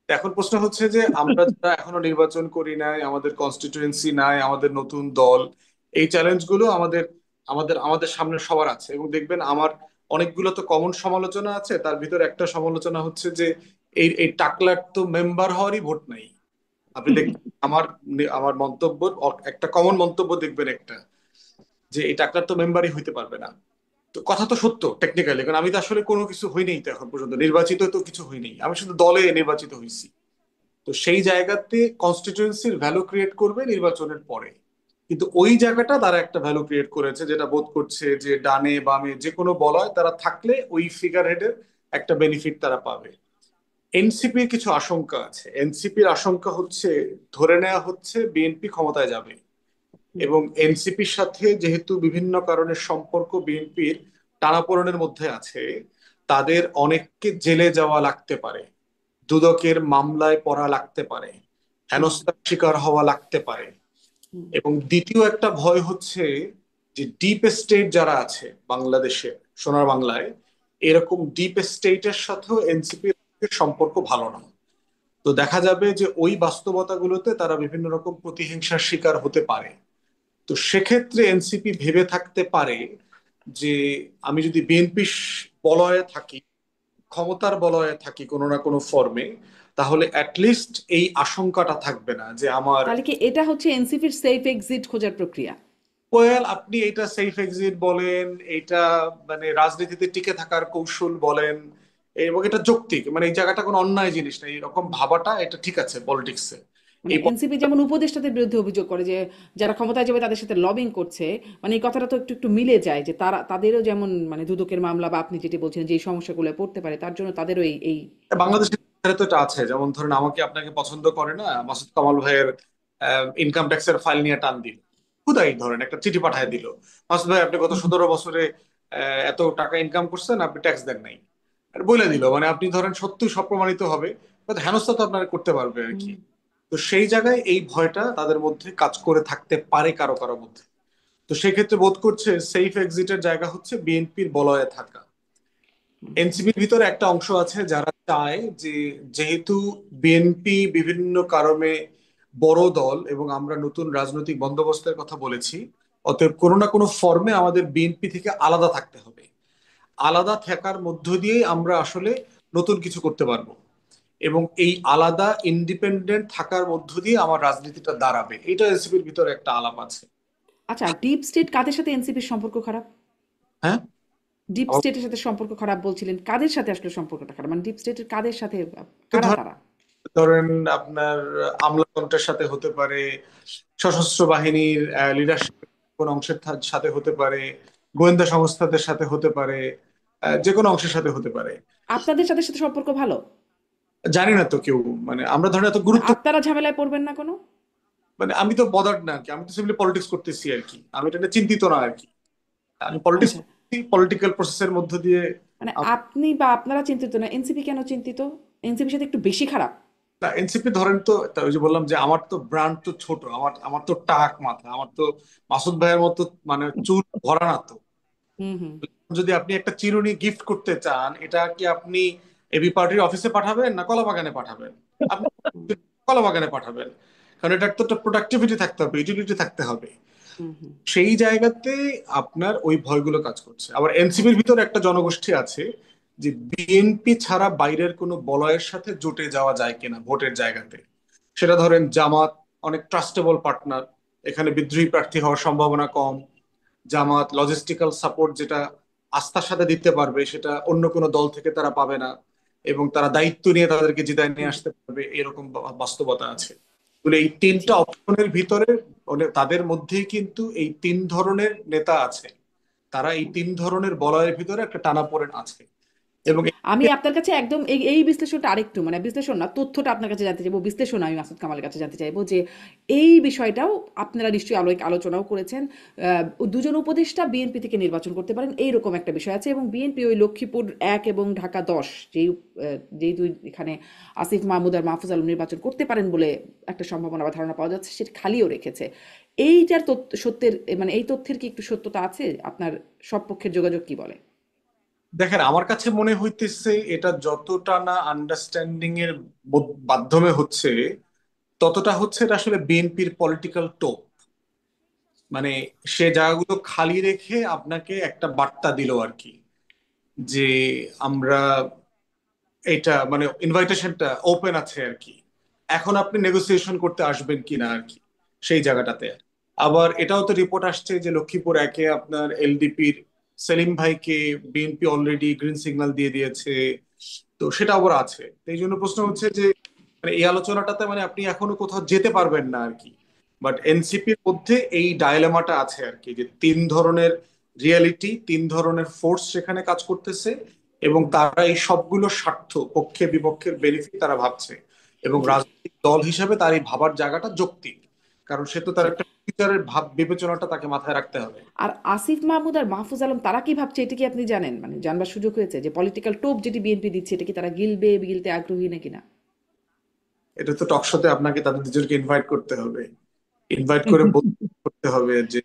এখন প্রশ্ন হচ্ছে যে আমরা যারা এখনো নির্বাচন করি নাই, আমাদের কনস্টিটিউয়েন্সি নাই, আমাদের নতুন দল, এই চ্যালেঞ্জগুলো আমাদের আমাদের আমাদের সামনে সবার আছে। এবং দেখবেন আমার অনেকগুলো তো কমন সমালোচনা আছে, তার ভিতরে একটা সমালোচনা হচ্ছে যে এই এই টাকলার তো মেম্বার হওয়ারই ভোট নাই। আপনি দেখবেন আমার আমার মন্তব্য, একটা কমন মন্তব্য দেখবেন একটা, যে এই টাকলার তো মেম্বারই হইতে পারবে না। তো কথা তো সত্য টেকনিক্যালি, কারণ আমি তো আসলে কোনো কিছু হই নাই, তো এখন পর্যন্ত নির্বাচিত তো কিছু হই নাই, আমি শুধু দলে নির্বাচিত হয়েছি। তো সেই জায়গাতে কনস্টিটিউয়েন্সির ভ্যালু ক্রিয়েট করবে নির্বাচনের পরে। কিন্তু ওই জায়গাটা তারা একটা ভ্যালু ক্রিয়েট করেছে, যেটা বোধ করছে যে ডানে বামে যে কোনো বলয় তারা থাকলে ওই ফিগার হেডের একটা বেনিফিট তারা পাবে। এনসিপির কিছু আশঙ্কা আছে। এনসিপির আশঙ্কা হচ্ছে, ধরে নেওয়া হচ্ছে বিএনপি ক্ষমতায় যাবে, এবং এনসিপির সাথে যেহেতু বিভিন্ন কারণের সম্পর্ক বিএনপির টানাপোড়েনের মধ্যে আছে, তাদের অনেককে জেলে যাওয়া লাগতে পারে, দুদকের মামলায় পড়া লাগতে পারে, হেনস্থার শিকার হওয়া লাগতে পারে। এবং দ্বিতীয় একটা ভয় হচ্ছে যে ডিপ স্টেট যারা আছে বাংলাদেশে, সোনার বাংলায়, এরকম ডিপ স্টেটের সাথেও এনসিপির সম্পর্ক ভালো না। তো দেখা যাবে যে ওই বাস্তবতাগুলোতে তারা বিভিন্ন রকম প্রতিহিংসার শিকার হতে পারে। তো সেক্ষেত্রে এনসিপি ভেবে থাকতে পারে যে আমি যদি বিএনপি বলয়ে থাকি, ক্ষমতার বলয়ে থাকি কোনো না কোনো ফর্মে, তাহলে অ্যাটলিস্ট এই আশঙ্কাটা থাকবে না যে আমার। তাহলে কি এটা হচ্ছে এনসিপির সেফ এক্সিট খোঁজার প্রক্রিয়া? ওয়েল, আপনি এটা সেফ এক্সিট বলেন, এটা মানে রাজনীতিতে টিকে থাকার কৌশল বলেন, এবং এটা যৌক্তিক, মানে এই জায়গাটা কোনো অন্যায় জিনিস না, এরকম ভাবাটা এটা ঠিক আছে পলিটিক্সে। মানে এই এনসিপি যেমন উপদেষ্টাদের বিরুদ্ধে অভিযোগ করে যে যারা ক্ষমতায় যাবে তাদের সাথে লবিং করছে, মানে এই কথাটা তো একটু একটু মিলে যায় যে তারা তাদেরও যেমন মানে দুদকের মামলা বা আপনি যেটি বলছেন যে এই সমস্যাগুলো পড়তে পারে, তার জন্য তাদেরও এই এই বাংলাদেশের তো এটা আছে, যেমন ধরেন আমাকে আপনাকে পছন্দ করে না, মাসুদ কামাল ভাইয়ের ইনকাম ট্যাক্সের ফাইল নিয়ে টান দিল, খুদাই ধরেন একটা চিঠি পাঠায় দিল, মাসুদ ভাই আপনি গত 17 বছরে এত টাকা ইনকাম করছেন, আপনি ট্যাক্স দেন নাই, আর বলে দিল, মানে আপনি ধরেন সত্যি সব প্রমাণিত হবে, but হেনস্থা তো আপনারা করতে পারবে আর কি। তো সেই জায়গায় এই ভয়টা তাদের মধ্যে কাজ করে থাকতে পারে কারো কারো মধ্যে। তো সেই ক্ষেত্রে বোধ করছে সেফ এক্সিটের জায়গা হচ্ছে বিএনপির বলয়ে থাকা। এনসিপির ভিতরে একটা অংশ আছে যারা চায় যে, যেহেতু বিএনপি বিভিন্ন কারণে বড় দল এবং আমরা নতুন রাজনৈতিক বন্দোবস্তের কথা বলেছি, অতএব কোনো না কোনো ফর্মে আমাদের বিএনপি থেকে আলাদা থাকতে হবে। আলাদা থাকার মধ্য দিয়েই আমরা আসলে নতুন কিছু করতে পারবো, এবং এই আলাদা ইন্ডিপেন্ডেন্ট থাকার মধ্য দিয়ে আমার রাজনীতিটা দাঁড়াবে, এটা এনসিপির ভিতরে একটা আলাপ আছে। আচ্ছা, ডিপ স্টেট কাদের সাথে এনসিপির সম্পর্ক খারাপ? হ্যাঁ, ডিপ স্টেটের সাথে সম্পর্ক খারাপ বলছিলেন, কাদের সাথে আসলে সম্পর্কটা খারাপ, মানে ডিপ স্টেটের কাদের সাথে, কারা তারা? ধরেন আপনার আমলাতন্ত্রের সাথে হতে পারে, সশস্ত্র বাহিনীর লিডারশিপ কোন অংশের সাথে হতে পারে, গোয়েন্দা সংস্থাদের সাথে হতে পারে, যে কোনো অংশের সাথে হতে পারে। আপনাদের সাথে সাথে সম্পর্ক ভালো? জানি না তো কেউ, মানে আমরা ধরেন এত গুরুত্ব, আপনারা ঝামেলায় পড়বেন না কোনো? মানে আমি তো বদার্ড না আর কি, আমি তো সিম্পলি পলিটিক্স করতেছি আর কি, আমি এটা নিয়ে চিন্তিত না আর কি। আমি পলিটিক্স আচ্ছা, পলিটিক্যাল প্রসেসের মধ্য দিয়ে। মানে আপনি বা আপনারা চিন্তিত না, এনসিপি কেন চিন্তিত? এনসিপির সাথে একটু বেশি খারাপ? না, এনসিপি ধরেন তো, তা ওই যে বললাম যে আমার তো ব্র্যান্ড তো ছোট, আমার আমার তো টাক মাথা, আমার তো মাসুদ ভাইয়ের মতো মানে চুল ভরা না তো। হুম হুম যদি আপনি একটা চিরুনি গিফট করতে চান, এটা কি আপনি এবি পার্টির অফিসে পাঠাবেন না কলা বাগানে পাঠাবেন? আপনি হুম কলা বাগানে পাঠাবেন, কারণ এটার তো একটা প্রোডাক্টিভিটি থাকতে হবে, ইউটিলিটি থাকতে হবে। হুম হুম। সেই জায়গাতে আপনার ওই ভয়গুলো কাজ করছে। আবার এনসিপির ভিতরে একটা জনগোষ্ঠী আছে যে বিএনপি ছাড়া বাইরের কোনো বলয়ের সাথে জোটে যাওয়া যায় কিনা ভোটের জায়গাতে। সেটা ধরেন জামাত অনেক ট্রাস্টেবল পার্টনার, এখানে বিদ্রোহী প্রার্থী হওয়ার সম্ভাবনা কম। জামাত লজিস্টিক্যাল সাপোর্ট যেটা আস্থার সাথে দিতে পারবে, সেটা অন্য কোনো দল থেকে তারা পাবে না, এবং তারা দায়িত্ব নিয়ে তাদেরকে জিতায় নিয়ে আসতে পারবে, এরকম বাস্তবতা আছে। তাহলে এই তিনটা জি। অপশনের ভিতরে মানে তাদের মধ্যেই কিন্তু এই তিন ধরনের নেতা আছে, তারা এই তিন ধরনের বলয়ের ভিতরে একটা টানাপোড়েন আছে। জি। এবং আমি আপনার কাছে একদম এই এই বিশ্লেষণটা আরেকটু, মানে বিশ্লেষণ না, তথ্যটা আপনার কাছে জানতে চাইবো, বিশ্লেষণ আমি মাসুদ কামালের কাছে জানতে চাইবো যে এই বিষয়টাও আপনারা নিশ্চয়ই আলোচনাও করেছেন। দুজন উপদেষ্টা বিএনপি থেকে নির্বাচন করতে পারেন এইরকম একটা বিষয় আছে, এবং বিএনপি ওই লক্ষ্মীপুর ১ এবং ঢাকা ১০ যেই দুই এখানে আসিফ মাহমুদ আর মাহফুজ আলম নির্বাচন করতে পারেন বলে একটা সম্ভাবনা বা ধারণা পাওয়া যাচ্ছে, সেটা খালিও রেখেছে। এইটার সত্যের মানে এই তথ্যের কি একটু সত্যতা আছে? আপনার সব পক্ষের যোগাযোগ কি বলে? দেখেন, আমার কাছে মনে হইতেছে এটা যতটা না আন্ডারস্ট্যান্ডিং এর মাধ্যমে হচ্ছে, ততটা হচ্ছে এটা আসলে বিএনপির পলিটিক্যাল টোপ। মানে সে জায়গাগুলো খালি রেখে আপনাকে একটা বার্তা দিল আর কি, যে আমরা এটা মানে ইনভাইটেশনটা ওপেন আছে আর কি, এখন আপনি নেগোসিয়েশন করতে আসবেন কিনা আর কি সেই জায়গাটাতে। আবার এটাও তো রিপোর্ট আসছে যে লক্ষ্মীপুর একে আপনার এলডিপির সেলিম ভাইকে বিএনপি অলরেডি গ্রিন সিগন্যাল দিয়ে দিয়েছে। তো সেটা আবার আছে, তো এই জন্য প্রশ্ন হচ্ছে যে মানে এই আলোচনাটাতে মানে আপনি এখনো কোথাও যেতে পারবেন না আর কি। বাট এনসিপির মধ্যে এই ডায়লেমাটা আছে আর কি, যে তিন ধরনের রিয়েলিটি, তিন ধরনের ফোর্স সেখানে কাজ করতেছে, এবং তারা এই সবগুলো স্বার্থ, পক্ষে বিপক্ষের বেনিফিট তারা ভাবছে, এবং জি রাজনৈতিক দল হিসেবে তার এই ভাবার জায়গাটা যৌক্তিক, কারণ সে তো তার জি। একটা ফিউচারের ভাব বিবেচনাটা তাকে মাথায় রাখতে হবে। আর আসিফ মাহমুদ আর মাহফুজ আলম তারা কি ভাবছে এটা কি আপনি জানেন, মানে জানবার সুযোগ হয়েছে যে পলিটিক্যাল টোপ যেটি বিএনপি দিচ্ছে এটা কি তারা গিলতে আগ্রহী নাকি না? এটা তো টকশোতে আপনাকে তাদের দুজনকে ইনভাইট করতে হবে, ইনভাইট করে করতে হবে যে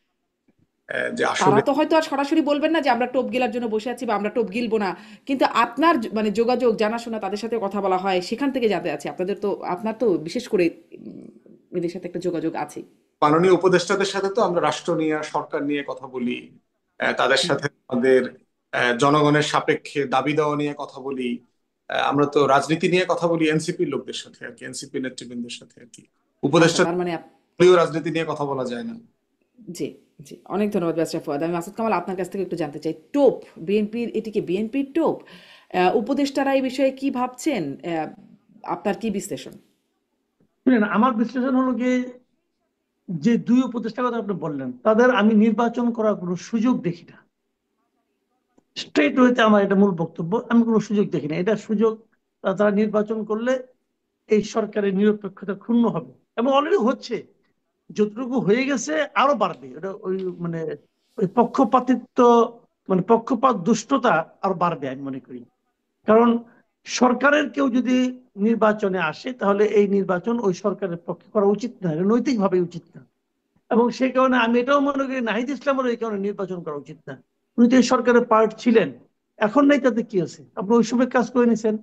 যে তারা আসলে তো হয়তো আর সরাসরি বলবেন না যে আমরা টোপ গিলার জন্য বসে আছি বা আমরা টোপ গিলবো না, কিন্তু আপনার মানে যোগাযোগ জানাশোনা তাদের সাথে কথা বলা হয় সেখান থেকে জানতে আছে আপনাদের তো, আপনার তো বিশেষ করে এদের সাথে একটা যোগাযোগ আছে। মাননীয় উপদেষ্টাদের সাথে তো আমরা রাষ্ট্র নিয়ে, সরকার নিয়ে কথা বলি, তাদের হুম। সাথে আমাদের জনগণের সাপেক্ষে দাবি দেওয়া নিয়ে কথা বলি। আমরা তো রাজনীতি নিয়ে কথা বলি এনসিপির লোকদের সাথে আর কি, এনসিপি নেতৃবৃন্দের সাথে আর কি। আচ্ছা, উপদেষ্টা তার মানে দলীয় রাজনীতি নিয়ে কথা বলা যায় না। জি, জি। অনেক ধন্যবাদ ব্যারিস্টার ফুয়াদ। আমি মাসুদ কামাল আপনার কাছ থেকে একটু জানতে চাই, টোপ বিএনপির, এটি কি বিএনপির টোপ? উপদেষ্টারা এই বিষয়ে কি ভাবছেন? আপনার কি বিশ্লেষণ? শুনেন, আমার বিশ্লেষণ হলো গিয়ে, যে দুই উপদেষ্টার কথা আপনি বললেন তাদের আমি নির্বাচন করার কোনো সুযোগ দেখি না। স্ট্রেট হইতে আমার এটা মূল বক্তব্য, আমি কোনো সুযোগ দেখি না। এটা সুযোগ তারা নির্বাচন করলে এই সরকারের নিরপেক্ষতা ক্ষুণ্ণ হবে, এবং অলরেডি হচ্ছে। যতটুকু হয়ে গেছে আরো বাড়বে। এটা ওই মানে ওই পক্ষপাতিত্ব, মানে পক্ষপাত দুষ্টতা আরো বাড়বে আমি মনে করি। কারণ সরকারের কেউ যদি নির্বাচনে আসে তাহলে এই নির্বাচন ওই সরকারের পক্ষে করা উচিত না, এটা নৈতিকভাবে উচিত না। এবং সেই কারণে আমি এটাও মনে করি নাহিদ ইসলামেরও এই কারণে নির্বাচন করা উচিত না। উনি তো এই সরকারের পার্ট ছিলেন, এখন নাই, তাতে কি আছে? আপনি ওই সময় কাজ করে নিছেন,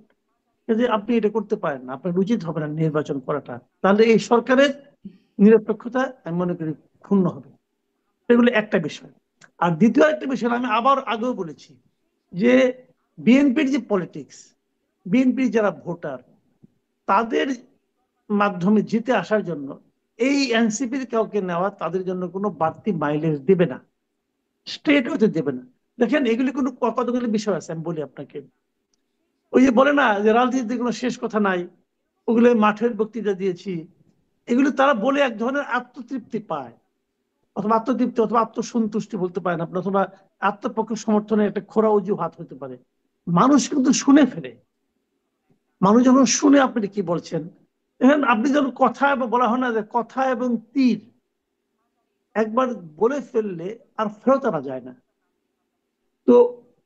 যে আপনি এটা করতে পারেন না, আপনার উচিত হবে না নির্বাচন করাটা। তাহলে এই সরকারের নিরপেক্ষতা আমি মনে করি ক্ষুণ্ণ হবে। এগুলো একটা বিষয়। আর দ্বিতীয় একটা বিষয় আমি আবার আগেও বলেছি, যে বিএনপির যে পলিটিক্স, বিএনপির যারা ভোটার, তাদের মাধ্যমে জিতে আসার জন্য এই এনসিপির কাউকে নেওয়া তাদের জন্য কোনো বাড়তি মাইলেজ দেবে না, স্ট্রেট হতে দেবে না। দেখেন, এগুলি কোনো কতগুলি বিষয় আছে আমি বলি আপনাকে। ওই যে বলে না যে রাজনীতিতে কোনো শেষ কথা নাই, ওগুলো মাঠের বক্তৃতা দিয়েছি, এগুলো তারা বলে এক ধরনের আত্মতৃপ্তি পায়, অথবা আত্মতৃপ্তি অথবা আত্মসন্তুষ্টি বলতে পারেন আপনি, অথবা আত্মপক্ষ সমর্থনের একটা খোরা অজুহাত হতে পারে। মানুষ কিন্তু শুনে ফেলে। মানুষ যখন শুনে আপনি কি বলছেন, এখন আপনি যখন কথা বলা হয় না যে কথা এবং তীর একবার বলে ফেললে আর ফেরত আনা যায় না। তো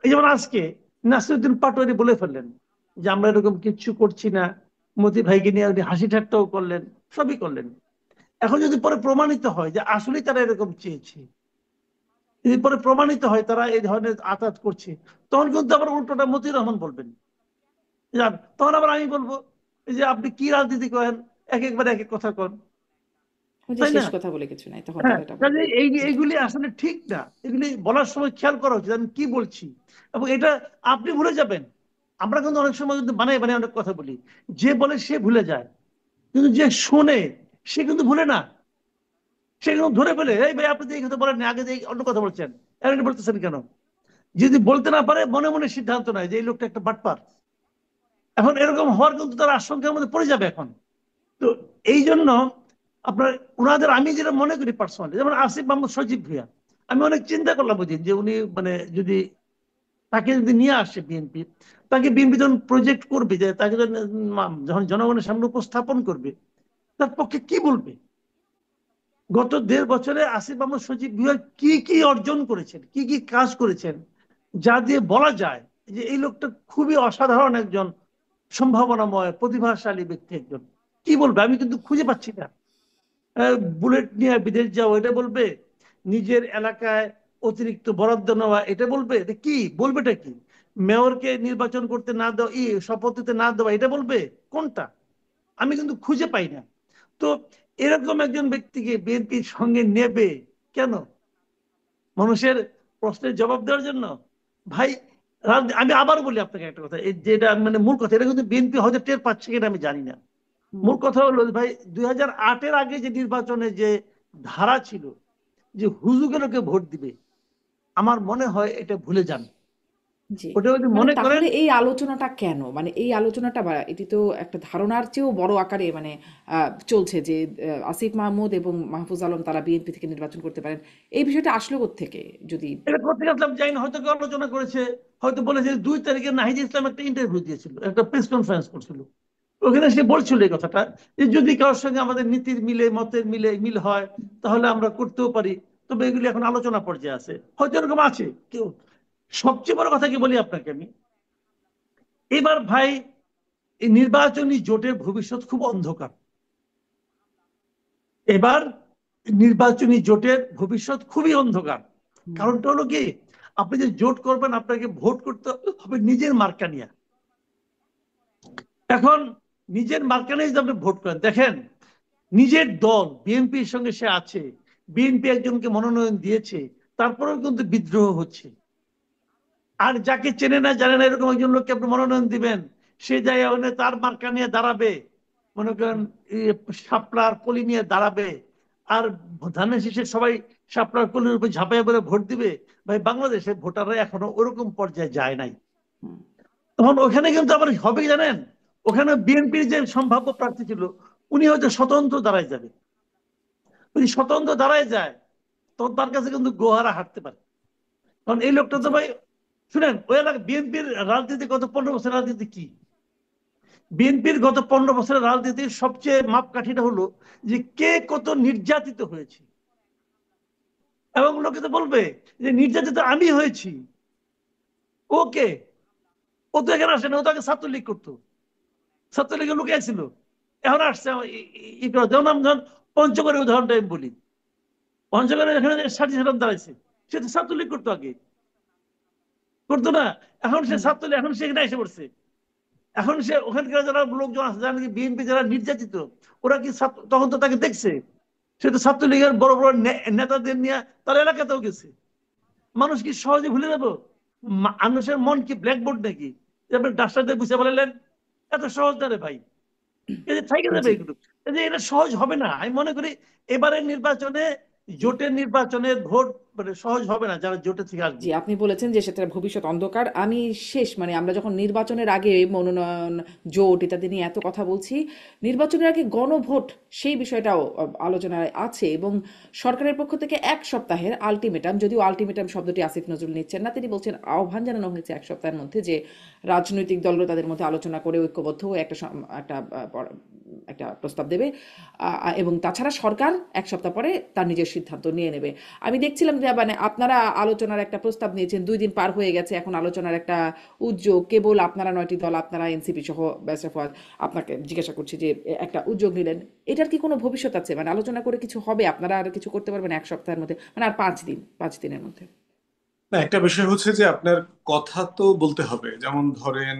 এই যেমন আজকে নাসিরুদ্দিন পাটোয়ারি বলে ফেললেন যে আমরা এরকম কিচ্ছু করছি না, মতি ভাইকে নিয়ে উনি হাসি ঠাট্টাও করলেন, সবই করলেন। এখন যদি পরে প্রমাণিত হয় যে আসলেই তারা এরকম চেয়েছে, যদি পরে প্রমাণিত হয় তারা এই ধরনের আঘাত করছে, তখন কিন্তু আবার উল্টোটা মতিউর রহমান বলবেন। তখন আবার আমি বলবো যে আপনি কি রাজনীতি করেন, একবার এক এক কথা কন, ওই যে তাই না? শেষ কথা বলে কিছু নাই, তখন হ্যাঁ, তারা এটা কাজে বলবে। জি এইগুলি আসলে ঠিক না। এগুলি বলার সময় খেয়াল করা উচিত আমি কি বলছি। এবং এটা আপনি ভুলে যাবেন। আমরা কিন্তু অনেক সময় কিন্তু বানাই বানাই অনেক কথা বলি, যে বলে সে ভুলে যায়, কিন্তু যে শোনে সে কিন্তু ভুলে না। সে কিন্তু ধরে ফেলে, এই ভাই আপনি তো এই কথা বলেন না, আগে তো এই অন্য কথা বলছেন, এখন এটা বলতেছেন কেন? যদি বলতে না পারে মনে মনে সিদ্ধান্ত নেয় যে এই লোকটা একটা বাটপার, এখন এরকম হওয়ার কিন্তু তার আশঙ্কার মধ্যে পড়ে যাবে এখন। তো এই জন্য আপনার ওনাদের আমি যেটা মনে করি পার্সোনালি, যেমন আসিফ মাহমুদ সজীব ভুঁইয়া, আমি অনেক চিন্তা করলাম ওই দিন যে উনি মানে যদি তাকে যদি নিয়ে আসে বিএনপি, তাকে বিএনপি যখন প্রজেক্ট করবে, যে তাকে যখন জনগণের সামনে উপস্থাপন করবে, তার পক্ষে কি বলবে? গত 1.5 বছরে আসিফ মাহমুদ সজীব ভুঁইয়া কি কি অর্জন করেছেন, কি কি কাজ করেছেন, যা দিয়ে বলা যায় যে এই লোকটা খুবই অসাধারণ একজন সম্ভাবনাময় প্রতিভাশালী ব্যক্তি একজন। কি বলবে আমি কিন্তু খুঁজে পাচ্ছি না। বুলেট নিয়ে বিদেশ যাওয়া এটা বলবে, নিজের এলাকায় অতিরিক্ত বরাদ্দ নেওয়া এটা বলবে, এটা কি বলবেটা কি? মেয়রকে নির্বাচন করতে না দেওয়া, শপথ দিতে না দেওয়া, এটা বলবে কোনটা? আমি কিন্তু খুঁজে পাই না। তো এরকম একজন ব্যক্তিকে বিএনপির সঙ্গে নেবে কেন? মানুষের প্রশ্নের জবাব দেওয়ার জন্য? ভাই, আমি আবার বলি আপনাকে একটা কথা, এই যেটা মানে মূল কথা, এটা কিন্তু বিএনপি হয়তো টের পাচ্ছে কিনা আমি জানি না। হুম, মূল কথা হলো ভাই, 2008-এর আগে যে নির্বাচনে যে ধারা ছিল যে হুজুগেরকে ভোট দিবে, আমার মনে হয় এটা ভুলে যান। জি। ওটা যদি মানে মনে করেন, তাহলে এই আলোচনাটা কেন, মানে এই আলোচনাটা বা এটি তো একটা ধারণার চেয়েও বড় আকারে মানে চলছে যে আসিফ মাহমুদ এবং মাহফুজ আলম তারা বিএনপি থেকে নির্বাচন করতে পারেন, এই বিষয়টা আসলো কোত্থেকে যদি? এটা করতে গেছিলাম যাই না, হয়তো কেউ আলোচনা করেছে, হয়তো বলেছে 2 তারিখে নাহিদ ইসলাম একটা ইন্টারভিউ দিয়েছিল, একটা প্রেস কনফারেন্স করছিল, ওখানে সে বলছিল এই কথাটা, যে যদি কারোর সঙ্গে আমাদের নীতির মিলে, মতের মিল হয়, তাহলে আমরা করতেও পারি, তবে এগুলি এখন আলোচনা পর্যায়ে আছে, হয়তো এরকম আছে কেউ। সবচেয়ে বড় কথা কি বলি আপনাকে আমি, এবার ভাই এই নির্বাচনী জোটের ভবিষ্যৎ খুব অন্ধকার। এবার নির্বাচনী জোটের ভবিষ্যৎ খুবই অন্ধকার। হুম, কারণটা হলো কি, আপনি যে জোট করবেন আপনাকে ভোট করতে হবে নিজের মার্কা নিয়ে। এখন নিজের মার্কা নিয়ে যদি আপনি ভোট করেন, দেখেন নিজের দল বিএনপির সঙ্গে সে আছে, বিএনপি একজনকে মনোনয়ন দিয়েছে, তারপরেও কিন্তু বিদ্রোহ হচ্ছে। আর যাকে চেনে না জানে না এরকম একজন লোককে আপনি মনোনয়ন দিবেন, সে জায়গায় ওখানে তার মার্কা নিয়ে দাঁড়াবে, মনে করেন শাপলার কলি নিয়ে দাঁড়াবে, আর ধানের শীষে সবাই শাপলার কলির উপর ঝাঁপাইয়া পড়ে ভোট দিবে। ভাই, বাংলাদেশের ভোটাররা এখনো ওরকম পর্যায়ে যায় নাই। হুম। তখন ওখানে কিন্তু আবার হবে কি জানেন, ওখানে বিএনপির যে সম্ভাব্য প্রার্থী ছিল, উনি হয়তো স্বতন্ত্র দাঁড়ায় যাবে। যদি স্বতন্ত্র দাঁড়ায় যায়, তখন তার কাছে কিন্তু গোহারা হাঁটতে পারে। কারণ এই লোকটা তো জি। ভাই, শুনেন, ওই এলাকা বিএনপির রাজনীতি গত 15 বছর রাজনীতি কি, বিএনপির গত 15 বছরের রাজনীতির সবচেয়ে মাপকাঠিটা হলো যে কে কত নির্যাতিত হয়েছে। এবং লোকে তো বলবে যে নির্যাতিত আমি হয়েছি, ওকে, ও তো এখানে আসে না, ও তো আগে ছাত্রলীগ করতো, ছাত্রলীগের লোকে ছিল, এখন আসছে যেমন আমি ধরেন পঞ্চগড়ের উদাহরণটা আমি বলি, পঞ্চগড়ে এখানে সাথী সাথে দাঁড়াইছে, সে তো ছাত্রলীগ করতো আগে, করতো না? এখন সে হুম, ছাত্রলীগ, এখন সে এখানে এসে পড়ছে। এখন সে ওখানকার যারা লোকজন আছে, যারা নাকি বিএনপি যারা নির্যাতিত, ওরা কি তখন তো তাকে দেখছে, সে তো ছাত্রলীগের বড় বড় নেতাদের নিয়ে তার এলাকাতেও গেছে। মানুষ কি সহজে ভুলে যাবো? মানুষের মন কি ব্ল্যাকবোর্ড নাকি যে আপনি ডাক্তারদের বুঝে বলালেন? এত সহজ না রে ভাই, এই যে থেকে যাবে জি। এগুলো, এই যে এটা সহজ হবে না। আমি মনে করি এবারের নির্বাচনে, জোটের নির্বাচনের ভোট মানে সহজ হবে না যারা জোটে থেকে আসবে। জি, আপনি বলেছেন যে সেটার ভবিষ্যৎ অন্ধকার। আমি শেষ মানে আমরা যখন নির্বাচনের আগে মনোনয়ন, জোট ইত্যাদি নিয়ে এত কথা বলছি, নির্বাচনের আগে গণভোট সেই বিষয়টাও আলোচনায় আছে এবং সরকারের পক্ষ থেকে 1 সপ্তাহের আলটিমেটাম, যদিও আলটিমেটাম শব্দটি আসিফ নজরুল নিচ্ছেন না, তিনি বলছেন আহ্বান জানানো হয়েছে 1 সপ্তাহের মধ্যে যে রাজনৈতিক দলরা তাদের মধ্যে আলোচনা করে ঐক্যবদ্ধ হয়ে একটা প্রস্তাব দেবে এবং তাছাড়া সরকার 1 সপ্তাহ পরে তার নিজের সিদ্ধান্ত নিয়ে নেবে। আমি দেখছিলাম যে মানে আপনারা আলোচনার একটা প্রস্তাব নিয়েছেন, 2 দিন পার হয়ে গেছে, এখন আলোচনার একটা উদ্যোগ কেবল আপনারা 9টি দল, আপনারা এনসিপি সহ ব্যাসফাত, আপনাকে জিজ্ঞাসা করছি যে একটা উদ্যোগ নিলেন, এটার কি কোনো ভবিষ্যৎ আছে? মানে আলোচনা করে কিছু হবে, আপনারা আর কিছু করতে পারবেন 1 সপ্তাহের মধ্যে, মানে আর 5 দিন, 5 দিনের মধ্যে? না, একটা বিষয় হচ্ছে যে আপনার কথা তো বলতে হবে। যেমন ধরেন,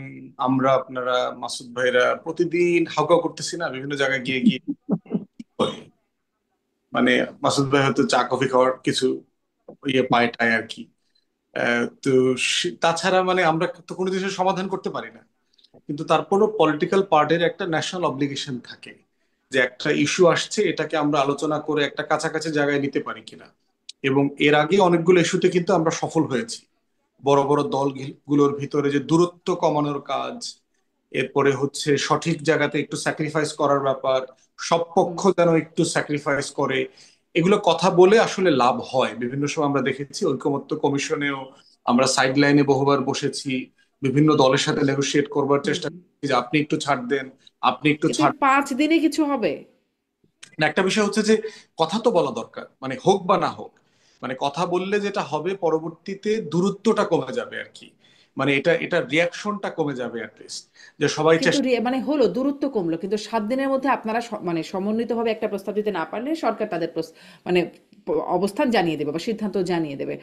আমরা আপনারা মাসুদ ভাইরা প্রতিদিন হাউকাউ করতেছি না বিভিন্ন জায়গায় গিয়ে গিয়ে, মানে মাসুদ ভাই হয়তো চা কফি খাওয়ার কিছু পায় টায় আর কি। তো তাছাড়া মানে আমরা তো কোনো কিছুর সমাধান করতে পারি না, কিন্তু তারপরও পলিটিক্যাল পার্টির একটা ন্যাশনাল অব্লিগেশন থাকে যে একটা ইস্যু আসছে, এটাকে আমরা আলোচনা করে একটা কাছাকাছি জায়গায় নিতে পারি কিনা। এবং এর আগে অনেকগুলো ইস্যুতে কিন্তু আমরা সফল হয়েছি। বড় বড় দলগুলোর ভিতরে যে দূরত্ব কমানোর কাজ, এরপরে হচ্ছে সঠিক জায়গাতে একটু স্যাক্রিফাইস করার ব্যাপার, সব হুম। পক্ষ যেন একটু স্যাক্রিফাইস করে, এগুলো কথা বলে আসলে লাভ হয়। বিভিন্ন সময় আমরা দেখেছি ঐকমত্য কমিশনেও আমরা সাইড লাইনে বহুবার বসেছি, বিভিন্ন দলের সাথে নেগোশিয়েট করবার হুম, চেষ্টা হুম। করছি যে আপনি একটু ছাড় দেন, আপনি একটু কিন্তু এই ছাড়। 5 দিনে কিছু হবে? না, একটা বিষয় হচ্ছে যে কথা তো বলা দরকার, মানে হোক বা না হোক, মানে কথা বললে যেটা হবে পরবর্তীতে দূরত্বটা কমে যাবে আর কি। মানে এটা রিয়াকশনটা কমে যাবে অ্যাটলিস্ট, যে সবাই কিন্তু চেষ্টা। মানে হলো দূরত্ব কমলো, কিন্তু 7 দিনের মধ্যে আপনারা মানে সমন্বিতভাবে একটা প্রস্তাব দিতে না পারলে সরকার তাদের মানে অবস্থান জানিয়ে দেবে বা সিদ্ধান্ত জানিয়ে দেবে,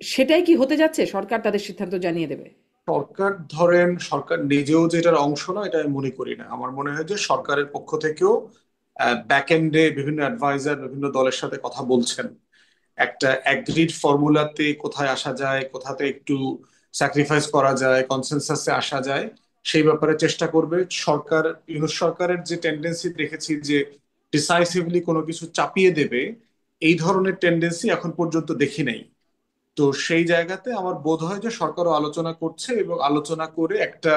সেটাই কি হতে যাচ্ছে? সরকার তাদের সিদ্ধান্ত জানিয়ে দেবে? সরকার ধরেন সরকার নিজেও যে এটার অংশ না, এটা আমি মনে করি না। আমার মনে হয় যে সরকারের পক্ষ থেকেও ব্যাক এন্ডে বিভিন্ন অ্যাডভাইজার বিভিন্ন দলের সাথে কথা বলছেন, একটা অ্যাগ্রিড ফর্মুলাতে কোথায় আসা যায়, কোথাতে একটু স্যাক্রিফাইস করা যায়, কনসেনসাসে আসা যায়, সেই ব্যাপারে চেষ্টা করবে সরকার। ইউনূস সরকারের যে টেন্ডেন্সি দেখেছি যে ডিসাইসিভলি কোনো কিছু চাপিয়ে দেবে, এই ধরনের টেন্ডেন্সি এখন পর্যন্ত দেখি নাই। তো সেই জায়গাতে আমার বোধ হয় যে সরকারও আলোচনা করছে এবং আলোচনা করে একটা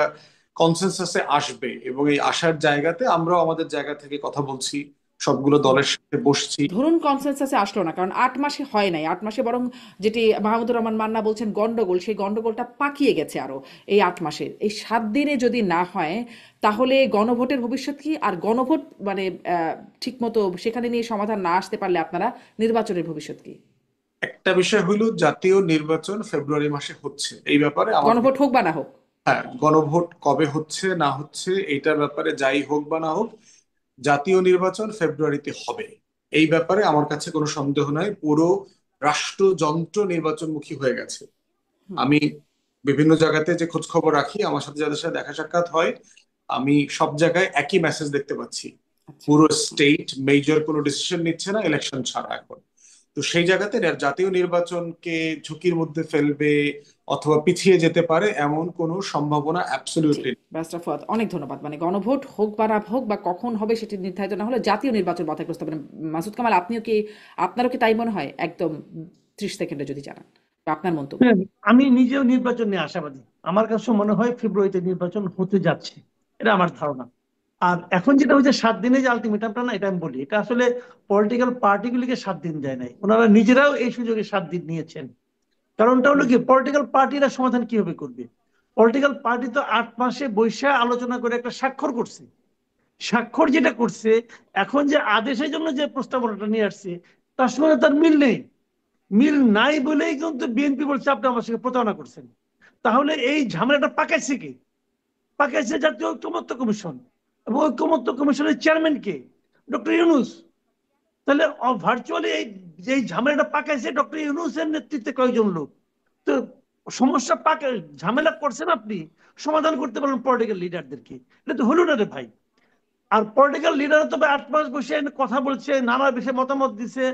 কনসেনসাসে আসবে, এবং এই আসার জায়গাতে আমরাও আমাদের জায়গা থেকে কথা বলছি, সবগুলো দলের সাথে বসছি। ধরুন কনসেনসাসে আসলো না, কারণ ৮ মাসে হয় নাই, ৮ মাসে বরং যেটি মাহমুদুর রহমান মান্না বলছেন গন্ডগোল, সেই গন্ডগোলটা পাকিয়ে গেছে আরো এই ৮ মাসে। এই ৭ দিনে যদি না হয়, তাহলে গণভোটের ভবিষ্যৎ কি? আর গণভোট মানে ঠিক মতো সেখানে নিয়ে সমাধান না আসতে পারলে আপনারা নির্বাচনের ভবিষ্যৎ কি? একটা বিষয় হলো জাতীয় নির্বাচন ফেব্রুয়ারি মাসে হচ্ছে, এই ব্যাপারে আমার গণভোট হোক বা না হোক। হ্যাঁ, গণভোট কবে হচ্ছে না হচ্ছে এইটার ব্যাপারে যাই হোক বা না হোক, জাতীয় নির্বাচন ফেব্রুয়ারিতে হবে, এই ব্যাপারে আমার কাছে কোনো সন্দেহ নাই। পুরো রাষ্ট্রযন্ত্র নির্বাচনমুখী হয়ে গেছে। আমি বিভিন্ন জায়গাতে যে খোঁজ খবর রাখি, আমার সাথে যাদের সাথে দেখা সাক্ষাৎ হয়, আমি সব জায়গায় একই মেসেজ দেখতে পাচ্ছি। আচ্ছা। পুরো স্টেট মেজর কোনো ডিসিশন নিচ্ছে না ইলেকশন ছাড়া এখন। তো সেই জায়গাতে জাতীয় নির্বাচনকে ঝুঁকির মধ্যে ফেলবে অথবা পিছিয়ে যেতে পারে এমন কোনো সম্ভাবনা জি, অ্যাবসলিউটলি। ব্যারিস্টার ফুয়াদ, অনেক ধন্যবাদ। মানে গণভোট হোক বা না হোক বা কখন হবে সেটি নির্ধারিত না হলে জাতীয় নির্বাচন বাধাগ্রস্ত হবে না। মাসুদ কামাল, আপনিও কি, আপনারও কি তাই মনে হয়? একদম 30 সেকেন্ডে যদি জানান বা আপনার মন্তব্য। হ্যাঁ, আমি নিজেও নির্বাচন নিয়ে আশাবাদী। আমার কাছে মনে হয় ফেব্রুয়ারিতে নির্বাচন হতে যাচ্ছে, এটা আমার ধারণা। আর এখন যেটা হচ্ছে 7 দিনে যে আলটিমেটামটা, না এটা আমি বলি, এটা আসলে পলিটিক্যাল পার্টিগুলিকে 7 দিন দেয় নাই, ওনারা নিজেরাও এই সুযোগে 7 দিন নিয়েছেন। কারণটা হলো কি, পলিটিক্যাল পার্টিরা সমাধান কিভাবে করবে? পলিটিক্যাল পার্টি তো 8 মাসে বৈশা আলোচনা করে একটা স্বাক্ষর করছে। স্বাক্ষর যেটা করছে, এখন যে আদেশের জন্য যে প্রস্তাবনাটা নিয়ে আসছে, তার সঙ্গে তার মিল নেই। মিল নাই বলেই কিন্তু বিএনপি বলছে আপনি আমার সঙ্গে প্রতারণা করছেন। তাহলে এই ঝামেলাটা পাকাইছে কে? পাকাইছে জাতীয় ঐকমত্য কমিশন। এবং ঐকমত্য কমিশনের চেয়ারম্যান কে? ডক্টর ইউনূস। তাহলে ভার্চুয়ালি এই যে ঝামেলাটা পাকাইছে ডক্টর ইউনূসের নেতৃত্বে কয়েকজন লোক। তো সমস্যা পাকা, ঝামেলা করছেন আপনি, সমাধান করতে পারেন পলিটিক্যাল লিডারদেরকে। এটা তো হলো না রে ভাই। আর পলিটিক্যাল লিডার তো 8 মাস বসে কথা বলছে, নানা বিষয়ে মতামত দিছে,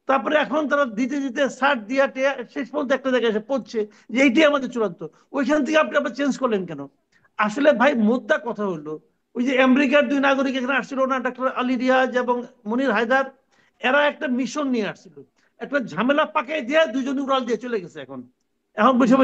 তারপরে এখন তারা দিতে দিতে সার দিয়া টিয়া শেষ পর্যন্ত একটা জায়গায় এসে পড়ছে যে এইটাই আমাদের চূড়ান্ত। ওইখান থেকে আপনি আবার চেঞ্জ করলেন কেন? আসলে ভাই মুদ্রা কথা হলো, ওই যে আমেরিকার 2 নাগরিক এখানে আসছিল না, ডক্টর আলী রিয়াজ এবং মনির হায়দার, এরা একটা মিশন নিয়ে আসছিল, একটা ঝামেলা পাকাই দিয়ে দুজনে উড়াল দিয়ে চলে গেছে। এখন এখন বসে